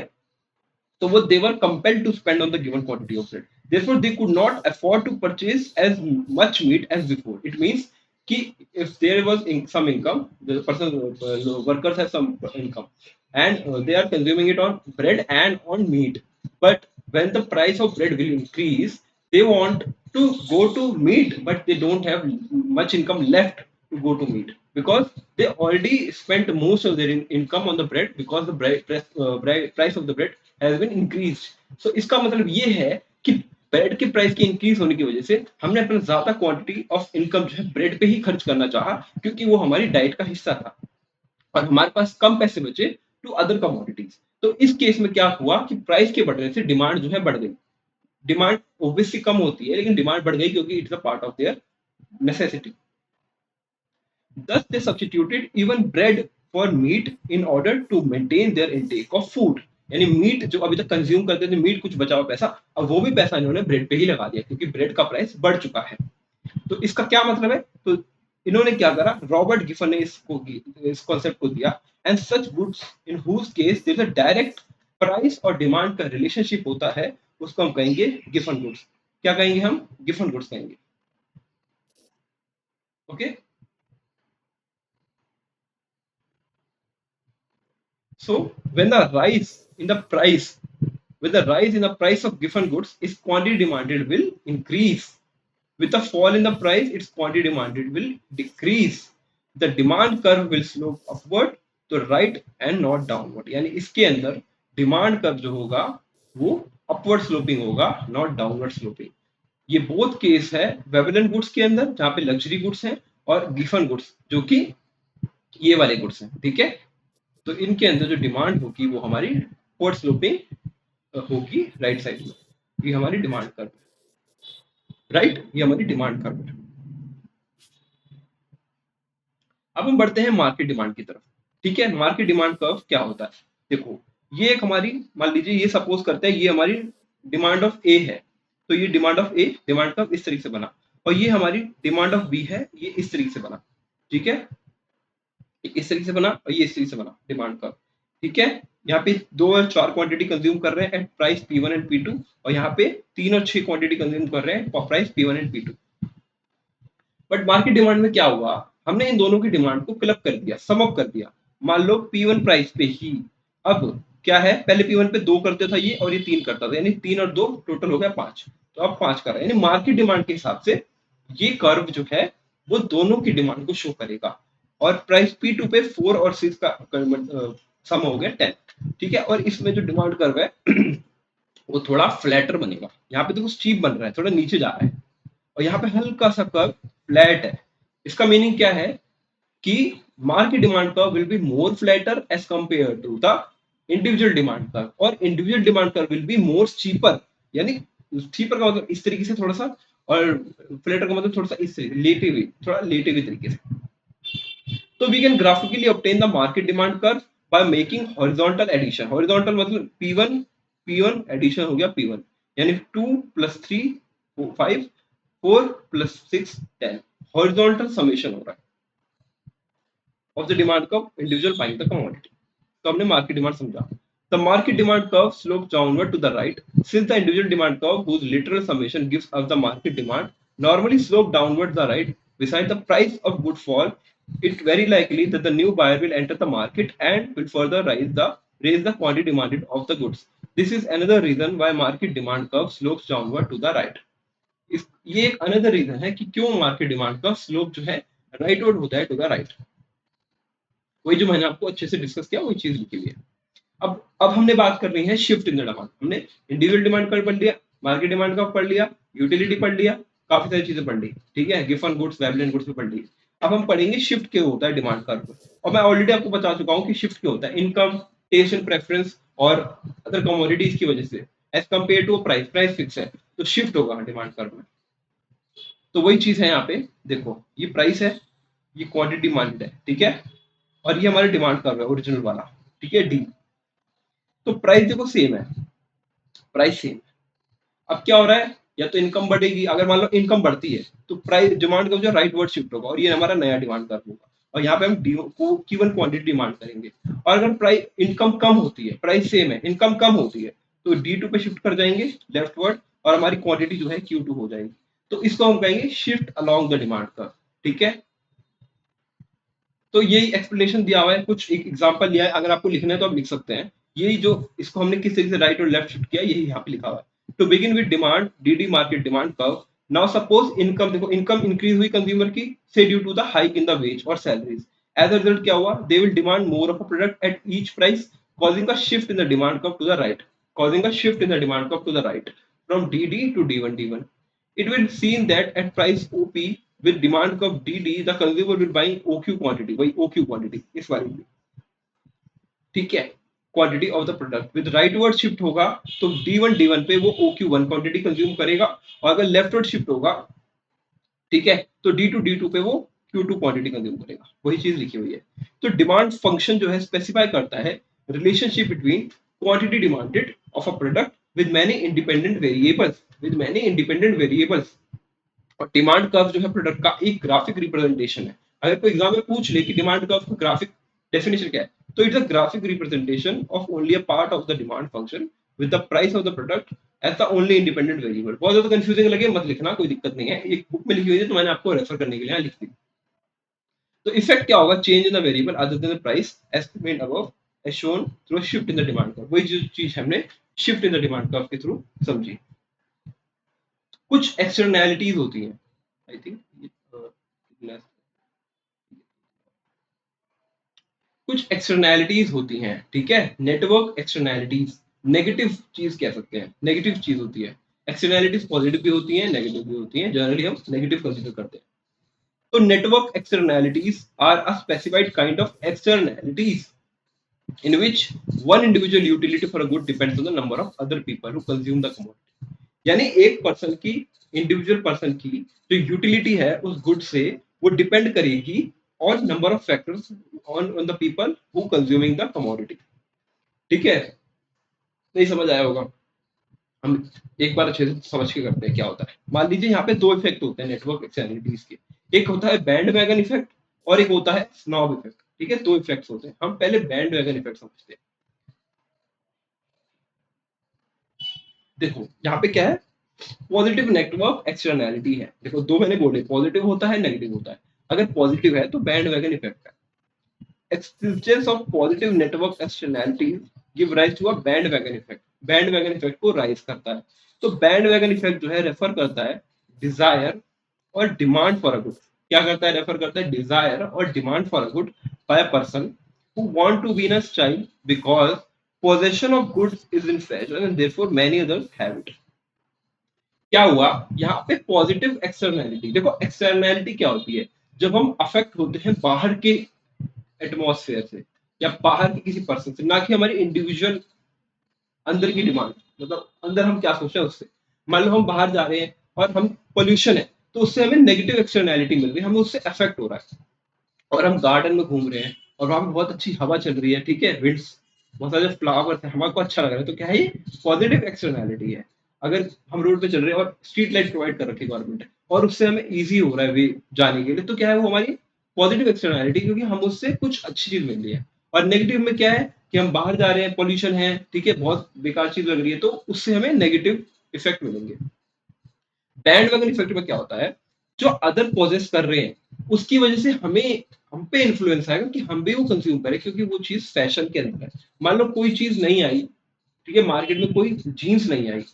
तो वो they were compelled to spend on the given quantity of bread, therefore they could not afford to purchase as much meat as before। it means कि if there was some income, the person workers have some income and they are consuming it on bread and on meat, but when the price of bread will increase they want to go to meat but they don't have much income left to go to meat because they already spent most of their income on the bread because the price of the bread has been increased। so इसका मतलब ये है कि bread के price की increase होने की वजह से हमने अपना ज्यादा क्वांटिटी ऑफ इनकम जो है ब्रेड पे ही खर्च करना चाहा क्योंकि वो हमारी डाइट का हिस्सा था और हमारे पास कम पैसे बचे टू अदर कमोडिटीज। तो इस केस में क्या हुआ कि प्राइस के बढ़ने से डिमांड जो है बढ़ गई। डिमांड ओब्वियसली कम होती है लेकिन डिमांड बढ़ गई क्योंकि it's a part of there necessity. Thus, they substituted even bread for meat in order to maintain their intake of food। यानी मीट जो अभी तक कंज्यूम करते थे, मीट कुछ बचा हुआ पैसा, अब वो भी पैसा इन्होंने ब्रेड पे ही लगा दिया क्योंकि ब्रेड का प्राइस बढ़ चुका है। तो इसका क्या मतलब है? तो इन्होंने क्या करा, रॉबर्ट गिफन ने इस कॉन्सेप्ट को दिया, and such goods in whose case there is a direct price और डिमांड का रिलेशनशिप होता है, उसको हम कहेंगे गिफन गुड्स। क्या कहेंगे हम? गिफन गुड्स कहेंगे। Okay, so when the rise in the price with the rise in the price of given goods, its quantity demanded will increase. With a fall in the price, its quantity demanded will decrease. The demand curve will slope upward to right and not downward. यानी इसके अंदर demand curve जो होगा वो upward sloping होगा, not downward sloping. ये both case है Veblen goods के अंदर जहां पे लग्जरी गुड्स हैं, और गिफन गुड्स जो कि ये वाले गुड्स हैं। ठीक है, तो इनके अंदर जो डिमांड होगी वो हमारी अपवर्ड स्लोपिंग होगी राइट साइड में। ये हमारी डिमांड कर्व, राइट, ये हमारी डिमांड कर्व है। अब हम बढ़ते हैं मार्केट डिमांड की तरफ। ठीक है, मार्केट डिमांड कर्व क्या होता है? देखो, ये एक हमारी, मान लीजिए ये सपोज करते हैं ये हमारी डिमांड ऑफ ए है, तो ये demand of A demand curve इस तरीके से बना, और ये हमारी डिमांड ऑफ बी है, ये इस तरीके से बना। ठीक है, इस तरीके से बना और ये इस तरीके से बना डिमांड कर्व। ठीक है, यहाँ पे 2 और 4 क्वांटिटी कंज्यूम कर रहे हैं at price P1 and P2, और यहाँ पे 3 और 6 क्वांटिटी कंज्यूम कर रहे हैं price P1 and P2। But market demand में क्या हुआ, हमने इन दोनों की डिमांड को क्लब कर दिया, सम अप कर दिया। मान लो P1 प्राइस पे ही अब क्या है, पहले P1 पे 2 करता था ये, और ये 3 करता था, यानी 3 और 2 टोटल हो गया 5, तो अब 5 कर रहा है। यानी मार्केट डिमांड के हिसाब से ये कर्व जो है वो दोनों की डिमांड को शो करेगा, और प्राइस P2 पे 4 और 6 का सम हो गया 10। ठीक है, और इसमें जो डिमांड कर्व है वो थोड़ा फ्लैटर बनेगा। यहाँ पे देखो स्टीप बन रहा है, थोड़ा नीचे जा रहा है, और यहाँ पे हल्का सा कर्व फ्लैट है। इसका मीनिंग क्या है कि market demand curve will be more flatter as compare to the individual demand curve, और individual demand curve will be more cheaper. यानी चीपर का मतलब इस तरीके से थोड़ा सा, और फ्लैटर का मतलब थोड़ा सा इस तरीके लेटे हुए, थोड़ा लेटे हुए तरीके से। तो we can graphically obtain the market demand curve by making horizontal addition. Horizontal मतलब P1 एडिशन हो गया P1, यानी 2 + 3 5 4 + 6 10, हॉरिजॉन्टल समेशन हो रहा है of the demand curve individual buying the commodity. तो हमने मार्केट डिमांड समझा। The market demand curve slopes downward to the right, since the individual demand curve, whose literal summation gives us the market demand, normally slope downward the right. Besides the price of good fall, it very likely that the new buyer will enter the market and will further raise the quantity demanded of the goods. This is another reason why market demand curve slopes downward to the right. ये एक another reason है कि क्यों market demand का slope जो है rightward होता है टू द राइट। वही जो मैंने आपको अच्छे से डिस्कस किया वही चीज लिखी हुई है। अब हमने बात कर रही है शिफ्ट इन द डिमांड। हमने इंडिविजुअल डिमांड कर्व पढ़ लिया, मार्केट डिमांड कर्व पढ़ लिया, यूटिलिटी पढ़ लिया, काफी सारी चीजें पढ़ ली। ठीक है, गिवन गुड्स वेबलेंट गुड्स भी पढ़ ली। अब हम पढ़ेंगे शिफ्ट क्यों होता है डिमांड कर्व, और मैं ऑलरेडी आपको बता चुका हूँ कि शिफ्ट क्यों होता है, इनकम, टेस्ट एंड प्रेफरेंस और अदर कमोडिटीज की वजह से, as compare to price. Price fix है तो शिफ्ट होगा डिमांड कर्व में। तो वही चीज है यहाँ पे, देखो ये प्राइस है, ये क्वांटिटी डिमांडेड है। ठीक है, और ये हमारा डिमांड कर्व है ओरिजिनल वाला। ठीक है, डी। तो प्राइस देखो सेम है, प्राइस सेम। अब क्या हो रहा है, या तो इनकम बढ़ेगी, अगर मान लो इनकम बढ़ती है तो प्राइस डिमांड का जो राइट वर्ड शिफ्ट होगा, और ये हमारा नया डिमांड कर्व होगा, और यहाँ पे हम गिवन क्वांटिटी डिमांड करेंगे। और अगर प्राइस इनकम कम होती है, प्राइस सेम है, इनकम कम होती है, तो D2 पे शिफ्ट कर जाएंगे लेफ्ट वर्ड, और हमारी क्वांटिटी जो है Q2 हो जाएगी। तो इसको हम कहेंगे shift along the demand curve. ठीक है, तो यही एक्सप्लेनेशन दिया हुआ है, कुछ एक एग्जांपल लिया है, अगर आपको लिखना है तो आप लिख सकते हैं। यही जो इसको हमने किस तरीके से राइट और लेफ्ट शिफ्ट किया, यही यहाँ पे लिखा हुआ है। To begin with demand DD market demand curve. Now suppose income, देखो इनकम इंक्रीज हुई कंज्यूमर की से due to the hike in the wage और सैलरीज। एज अ रिजल्ट क्या हुआ, they will demand more of a product at each price, causing a shift in the demand curve to the right, causing a shift in the demand curve to the right from DD to D1. It will seen that at price OP with demand curve DD, the consumer will buy OQ quantity, वही OQ quantity इस वाली में। ठीक है, quantity of the product with right word shift होगा तो D1 पे वो OQ1 क्वांटिटी कंज्यूम करेगा, और अगर लेफ्ट वर्ड शिफ्ट होगा, ठीक है, तो D2 पे वो Q2 क्वांटिटी कंज्यूम करेगा। वही चीज लिखी हुई है। तो डिमांड फंक्शन जो है स्पेसिफाई करता है relationship between quantity demanded of a product with many independent variables, with many independent variables. और डिमांड कर्व जो है प्रोडक्ट का एक ग्राफिक रिप्रेजेंटेशन है। अगर कोई एग्जाम में पूछ ले कि डिमांड कर्व का ग्राफिक डेफिनेशन क्या है, तो it's a graphic representation of only a part of the demand function with the price of the product as the only independent variable. बहुत ज्यादा कंफ्यूजिंग लगे मत लिखना, कोई दिक्कत नहीं है, एक बुक में लिखी हुई है तो मैंने आपको रेफर करने के लिए यहाँ लिख दी। तो इफेक्ट क्या होगा, change in the variable other than the price estimate above as shown through shift in the demand curve. वही जो चीज हमने shift in the demand curve के थ्रू समझी। कुछ एक्सटर्नैलिटीज होती हैं, आई थिंक कुछ एक्सटर्नैलिटीज होती हैं, ठीक है, नेटवर्क एक्सटर्नैलिटीज, नेगेटिव चीज कह सकते हैं, नेगेटिव चीज होती है। एक्सटर्नैलिटीज पॉजिटिव भी होती हैं, नेगेटिव भी होती हैं, जनरली हम नेगेटिव कंसीडर करते हैं। तो network externalities are a specified kind of externalities in which one individual utility for a good depends on the number of other people who consume the commodity। यानी एक person की, individual person की जो utility है उस good से, वो depend करेगी on number of factors on the people who consuming the commodity. ठीक है, नहीं समझ आया होगा, हम एक बार अच्छे से समझ के करते हैं क्या होता है। मान लीजिए यहाँ पे दो इफेक्ट होते हैं नेटवर्क एक्सटर्नैलिटीज के, एक होता है बैंड वैगन इफेक्ट और एक होता है स्नॉब इफेक्ट। ठीक है, दो इफेक्ट्स होते हैं, हम पहले बैंड वैगन इफेक्ट समझते हैं। देखो यहाँ पे क्या है, पॉजिटिव नेटवर्क एक्सटर्नैलिटी है। देखो दो मैंने बोले, पॉजिटिव होता है, नेगेटिव होता है। अगर पॉजिटिव है तो बैंड वैगन इफेक्ट है। Existence of positive network externalities give rise to a bandwagon effect. Bandwagon effect को राइज करता है। तो बैंड वैगन इफेक्ट जो है रेफर करता है डिजायर और डिमांड फॉर अ गुड। क्या करता है, रेफर करता है डिजायर और demand for a good by a person who want to be in a style because possession of goods is in fashion and therefore many others have it। क्या हुआ यहाँ पे पॉजिटिव एक्सटर्नैलिटी, देखो externality क्या होती है, जब हम अफेक्ट होते हैं बाहर के एटमॉस्फेयर से या बाहर के किसी पर्सन से, ना कि हमारी इंडिविजुअल अंदर की डिमांड, मतलब अंदर हम क्या सोच रहे हैं उससे। मान लो हम बाहर जा रहे हैं और हम पोल्यूशन है, तो उससे हमें नेगेटिव एक्सटर्नैलिटी मिल रही है, हमें उससे अफेक्ट हो रहा है। और हम गार्डन में घूम रहे हैं और वहां पे बहुत अच्छी हवा चल रही है, ठीक है, विंड्स, बहुत सारे फ्लावर्स है, हमारे को अच्छा लग रहा है, तो क्या है ये पॉजिटिव एक्सटर्नैलिटी है। अगर हम रोड पे चल रहे हैं और स्ट्रीट लाइट प्रोवाइड कर रखी है गवर्नमेंट है और उससे हमें इजी हो रहा है वे जाने के लिए, तो क्या है वो हमारी पॉजिटिव एक्सटर्नैलिटी, क्योंकि हम उससे कुछ अच्छी चीज मिल रही है। और नेगेटिव में क्या है कि हम बाहर जा रहे हैं, पॉल्यूशन है, ठीक है, बहुत बेकार चीज लग रही है, तो उससे हमें नेगेटिव इफेक्ट मिलेंगे। बैंड वैगन इफेक्ट में क्या होता है, जो अदर पॉजेस कर रहे हैं उसकी वजह से हमें, हम पे इन्फ्लुएंस आएगा कि हम भी वो कंज्यूम करें, क्योंकि वो चीज फैशन के अंदर है। मान लो कोई चीज नहीं आई, ठीक है, मार्केट में कोई जीन्स नहीं आई,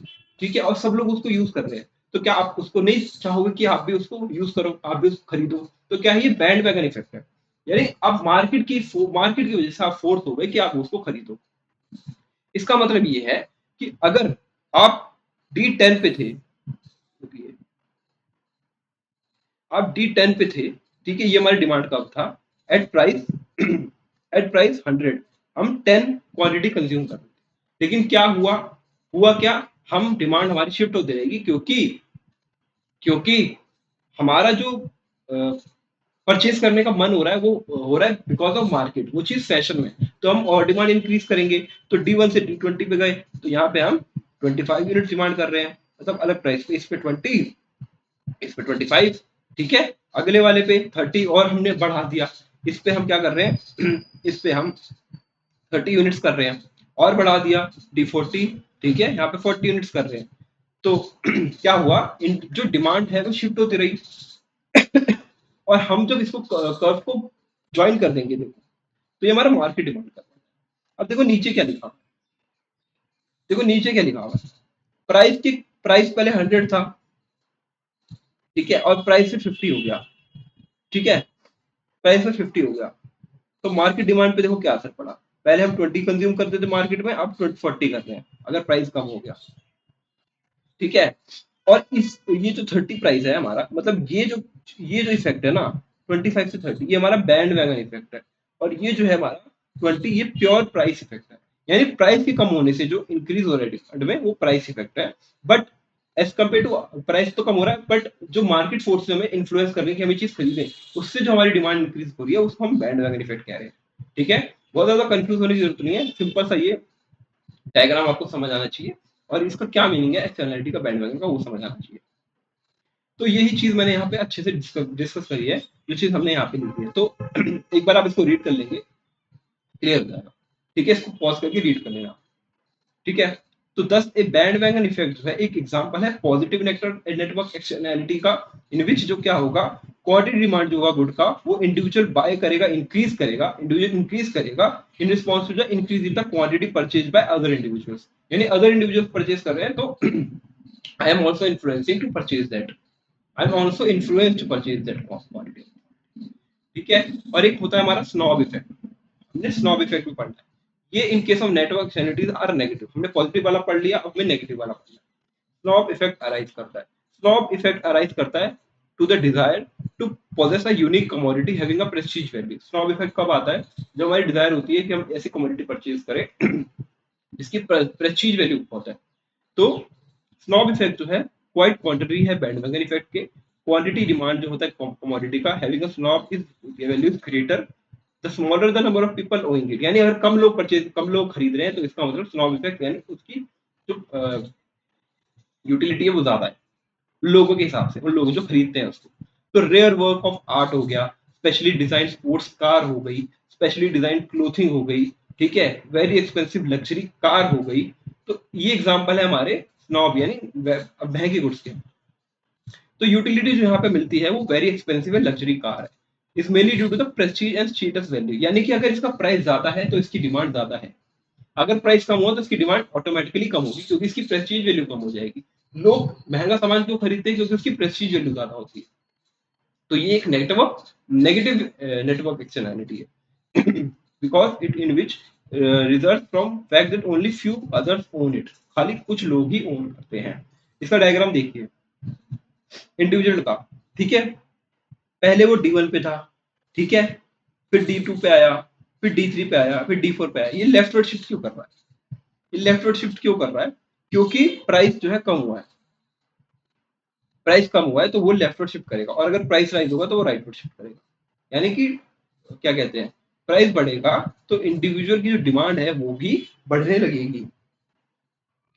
ठीक है, और सब लोग उसको यूज कर रहे हैं, तो क्या आप उसको नहीं चाहोगे कि आप भी उसको यूज करो, आप भी उसको खरीदो। तो क्या है, ये बैंड वैगन इफेक्ट है। यानी अब मार्केट की वजह से आप फोर्स हो गए कि आप उसको खरीदो। इसका मतलब ये है कि अगर आप D10 पे थे, आप D10 पे थे, ठीक है, ये हमारी डिमांड कब था, एट प्राइस एट प्राइस 100 हम 10 क्वांटिटी कंज्यूम कर रहे थे। लेकिन क्या हुआ, हुआ क्या, हम डिमांड हमारी शिफ्ट होती रहेगी, क्योंकि क्योंकि हमारा जो परचेज करने का मन हो रहा है वो हो रहा है बिकॉज ऑफ मार्केट, वो चीज फैशन में, तो हम और डिमांड इंक्रीज करेंगे। तो D1 से D20 पे गए, तो यहाँ पे हम 25 यूनिट डिमांड कर रहे हैं, मतलब अलग प्राइस पे, इस पे 20, इस पे 25, ठीक है, अगले वाले पे 30 और हमने बढ़ा दिया। इस पे हम क्या कर रहे हैं इस पे हम 30 यूनिट्स कर रहे हैं और बढ़ा दिया D40, ठीक है, यहाँ पे 40 यूनिट्स कर रहे हैं। तो क्या हुआ, जो डिमांड है वो शिफ्ट होती रही और हम जब इसको कर्व को ज्वाइन कर देंगे, देखो, तो ये हमारा मार्केट डिमांड कर रहा है। अब देखो नीचे क्या लिखा, देखो नीचे क्या लिखा हुआ है, प्राइस की, प्राइस पहले 100 था, ठीक है, और प्राइस से 50 हो गया, ठीक है, प्राइस में 50 हो गया, तो मार्केट डिमांड पे देखो क्या असर पड़ा। पहले हम 20 कंज्यूम करते थे मार्केट में, अब 40 कर रहे हैं अगर प्राइस कम हो गया, ठीक है। और इस ये जो 30 प्राइस है हमारा, मतलब ये जो इफेक्ट है ना, 25 से 30, ये हमारा बैंड वैगन इफेक्ट है। और ये जो है हमारा 20, ये प्योर प्राइस इफेक्ट है। यानी प्राइस के कम होने से जो इंक्रीज हो रहा है डिमांड में, वो प्राइस इफेक्ट है। But as compare to, price तो कम हो रहा है, बट जो मार्केट फोर्स हमें इन्फ्लुएंस कर रही है कि हमें चीज खरीदें, उससे जो हमारी डिमांड इंक्रीज हो रही है, उसको हम बैंड वैगन इफेक्ट कह रहे हैं। ठीक है, बहुत ज्यादा कंफ्यूज होने की जरूरत नहीं है, सिंपल सा ये डायग्राम आपको समझ आना चाहिए और इसका क्या मीनिंग है एक्सटर्नैलिटी का, बैंडवैगन का, वो समझ आना चाहिए। तो यही चीज मैंने यहाँ पे अच्छे से डिस्कस करी है, जो चीज हमने यहाँ पे लिखी है। तो एक बार आप इसको रीड कर लेंगे, क्लियर हो जाएगा। ठीक है, इसको पॉज करके रीड कर लेना। ठीक है, तो दस ए बैंड वैगन इफेक्ट जो है एक एग्जांपल है पॉजिटिव नेटवर्क एक्सटर्नैलिटी का, इन विच जो क्या होगा, क्वांटिटी डिमांड जो होगा गुड का, वो इंडिविजुअल बाय करेगा, इंडिविजुअल इंक्रीज करेगा in response to the increase in the quantity purchase by other individuals. यानी अदर इंडिविजुअल्स परचेज कर रहे हैं तो I am also influencing to purchase that, I am also influence to purchase that quantity. ठीक है, और एक होता है हमारा स्नॉब इफेक्ट, हमने स्नॉब इफेक्ट भी पढ़ना है। ये in case of network externalities are negative, हमने पॉजिटिव वाला पढ़ लिया, अब हमें नेगेटिव वाला पढ़ना है। स्नॉब इफेक्ट अराइज करता है, स्नॉब इफेक्ट अराइज करता है to the desire to possess a unique commodity having a prestige value. Snob effect कब आता है, जब हमारी डिजायर होती है कि हम ऐसी कमोडिटी परचेज करें जिसकी प्रेस्टीज वैल्यू बहुत है। तो स्नॉब इफेक्ट जो है क्वाइट क्वांटिटी है बैंडवैगन इफेक्ट के। क्वांटिटी डिमांड जो होता है कमोडिटी का, having a snob is value is greater the smaller the number of people owing it. यानी अगर कम लोग खरीद रहे हैं तो इसका मतलब स्नॉब इफेक्ट, यानी उसकी जो यूटिलिटी है वो ज्यादा है लोगों के हिसाब से, उन लोगों जो खरीदते हैं उसको। तो रेयर वर्क ऑफ आर्ट हो गया, स्पेशली डिजाइन स्पोर्ट्स कार हो गई, स्पेशली डिजाइन क्लोथिंग हो गई, ठीक है, वेरी एक्सपेंसिव लग्जरी कार हो गई। तो ये एग्जांपल है हमारे स्नॉब यानी महंगे गुड्स के। तो यूटिलिटी जो यहाँ पे मिलती है वो वेरी एक्सपेंसिव है, लग्जरी कार है। Is mainly due to the prestige and status value, यानी कि अगर इसका प्राइस ज्यादा है तो इसकी डिमांड ज्यादा है, अगर प्राइस कम हुआ तो इसकी डिमांड ऑटोमेटिकली कम होगी क्योंकि इसकी प्रेस्टीज वैल्यू कम हो जाएगी। लोग महंगा सामान क्यों खरीदते हैं, क्योंकि उसकी प्रेस्टीज वैल्यू ज्यादा होती है। तो ये एक नेगेटिव नेटवर्क एक्सटर्नैलिटी है because it in which result from fact that only few others own it, खाली कुछ लोग ही ओन करते हैं। इसका डायग्राम देखिए इंडिविजुअल का। ठीक है, पहले वो D1 पे था, ठीक है, फिर D2 पे आया, फिर D3 पे आया, फिर D4 पे आया। ये लेफ्टवर्ड शिफ्ट क्यों कर रहा है, ये लेफ्टवर्ड शिफ्ट क्यों कर रहा है, क्योंकि प्राइस जो है कम हुआ है, प्राइस कम हुआ है तो वो लेफ्टवर्ड शिफ्ट करेगा, और अगर प्राइस राइज होगा तो वो राइटवर्ड शिफ्ट करेगा। यानी कि क्या कहते हैं, प्राइस बढ़ेगा तो इंडिविजुअल की जो डिमांड है वो भी बढ़ने लगेगी।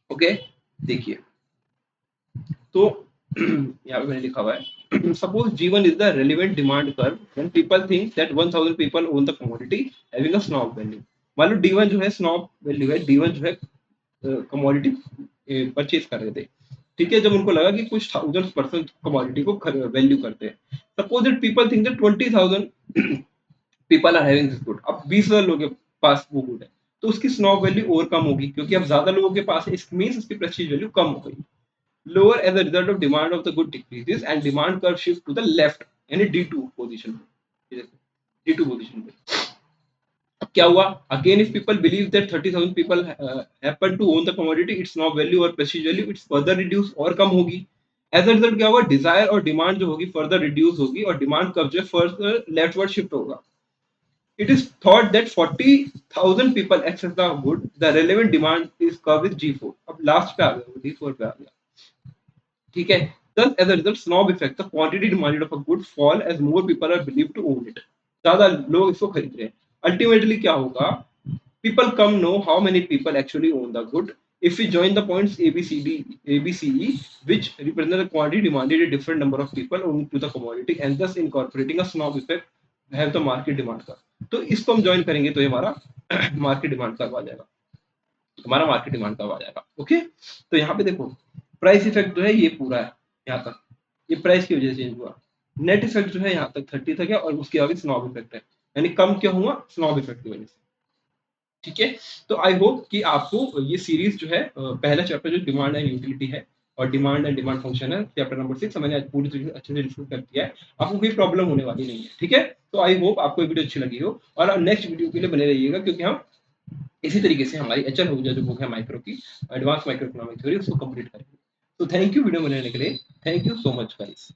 ओके, देखिए तो यहाँ पे मैंने लिखा हुआ है suppose G1 is the relevant demand curve when people think that 1000 people own the commodity having a snob value. मान लो D1 जो है स्नॉब वैल्यू है, D1 जो है कमोडिटी परचेज कर रहे थे, ठीक है, जब उनको लगा कि कुछ 1000 पर्सन कमोडिटी को वैल्यू करते हैं। Suppose that people think that 20,000 people are having this good, अब 20,000 लोगों के पास वो गुड है, तो उसकी स्नॉब वैल्यू और कम होगी क्योंकि अब ज्यादा लोगों के पास है, इस मींस उसकी प्रेस्टीज वैल्यू कम हो गई। Lower as a result of demand of the good decreases and demand curve shift to the left यानी D2 पोजीशन पे, D2 पोजीशन पे। अब क्या हुआ, again if people believe that 30,000 people happen to own the commodity, it's now value और prestige value it's further reduce, और कम होगी। एज अ रिजल्ट क्या होगा, डिजायर और डिमांड जो होगी फर्दर रिड्यूस होगी और डिमांड कर्व जो है फर्दर लेफ्टवर्ड शिफ्ट होगा। It is thought that 40,000 people access the good, the relevant demand is curve with G4। अब लास्ट पे आ गया, D4 पे आ गया, ठीक है। Thus, as a result, snob effect, the quantity demanded of a good fall as more people are believed to own it। ज्यादा लोग इसको खरीद रहे हैं, अल्टीमेटली क्या होगा, people come know how many people actually own the good if we join the points ABCE which represent the quantity demanded a different number of people own to the commodity and thus incorporating a snob effect have the market demand का। तो इसको हम join करेंगे तो ये हमारा market demand curve आ जाएगा, हमारा मार्केट डिमांड कर्व आ जाएगा। ओके, तो यहाँ पे देखो प्राइस इफेक्ट जो है ये पूरा है यहाँ तक, ये प्राइस की वजह से चेंज हुआ। नेट इफेक्ट जो है यहाँ तक 30 तक है और उसके आगे स्नॉब इफेक्ट है, यानी कम क्यों हुआ, स्नॉब इफेक्ट की वजह से। ठीक है, तो आई होप कि आपको ये सीरीज जो है पहला चैप्टर जो डिमांड एंड यूटिलिटी है और डिमांड एंड डिमांड फंक्शन है, चैप्टर नंबर 6 मैंने आज पूरी तरीके से अच्छे से डिस्कस कर दिया है, आपको कोई प्रॉब्लम होने वाली नहीं है। ठीक है, तो आई होप आपको ये वीडियो अच्छी लगी हो और नेक्स्ट वीडियो के लिए बने रहिएगा क्योंकि हम इसी तरीके से हमारी एचएल हो जो बुक है माइक्रो की, एडवांस माइक्रो इकोनॉमिक थ्योरी, उसको कंप्लीट करेंगे। तो थैंक यू वीडियो बनाने के लिए, thank you so much guys.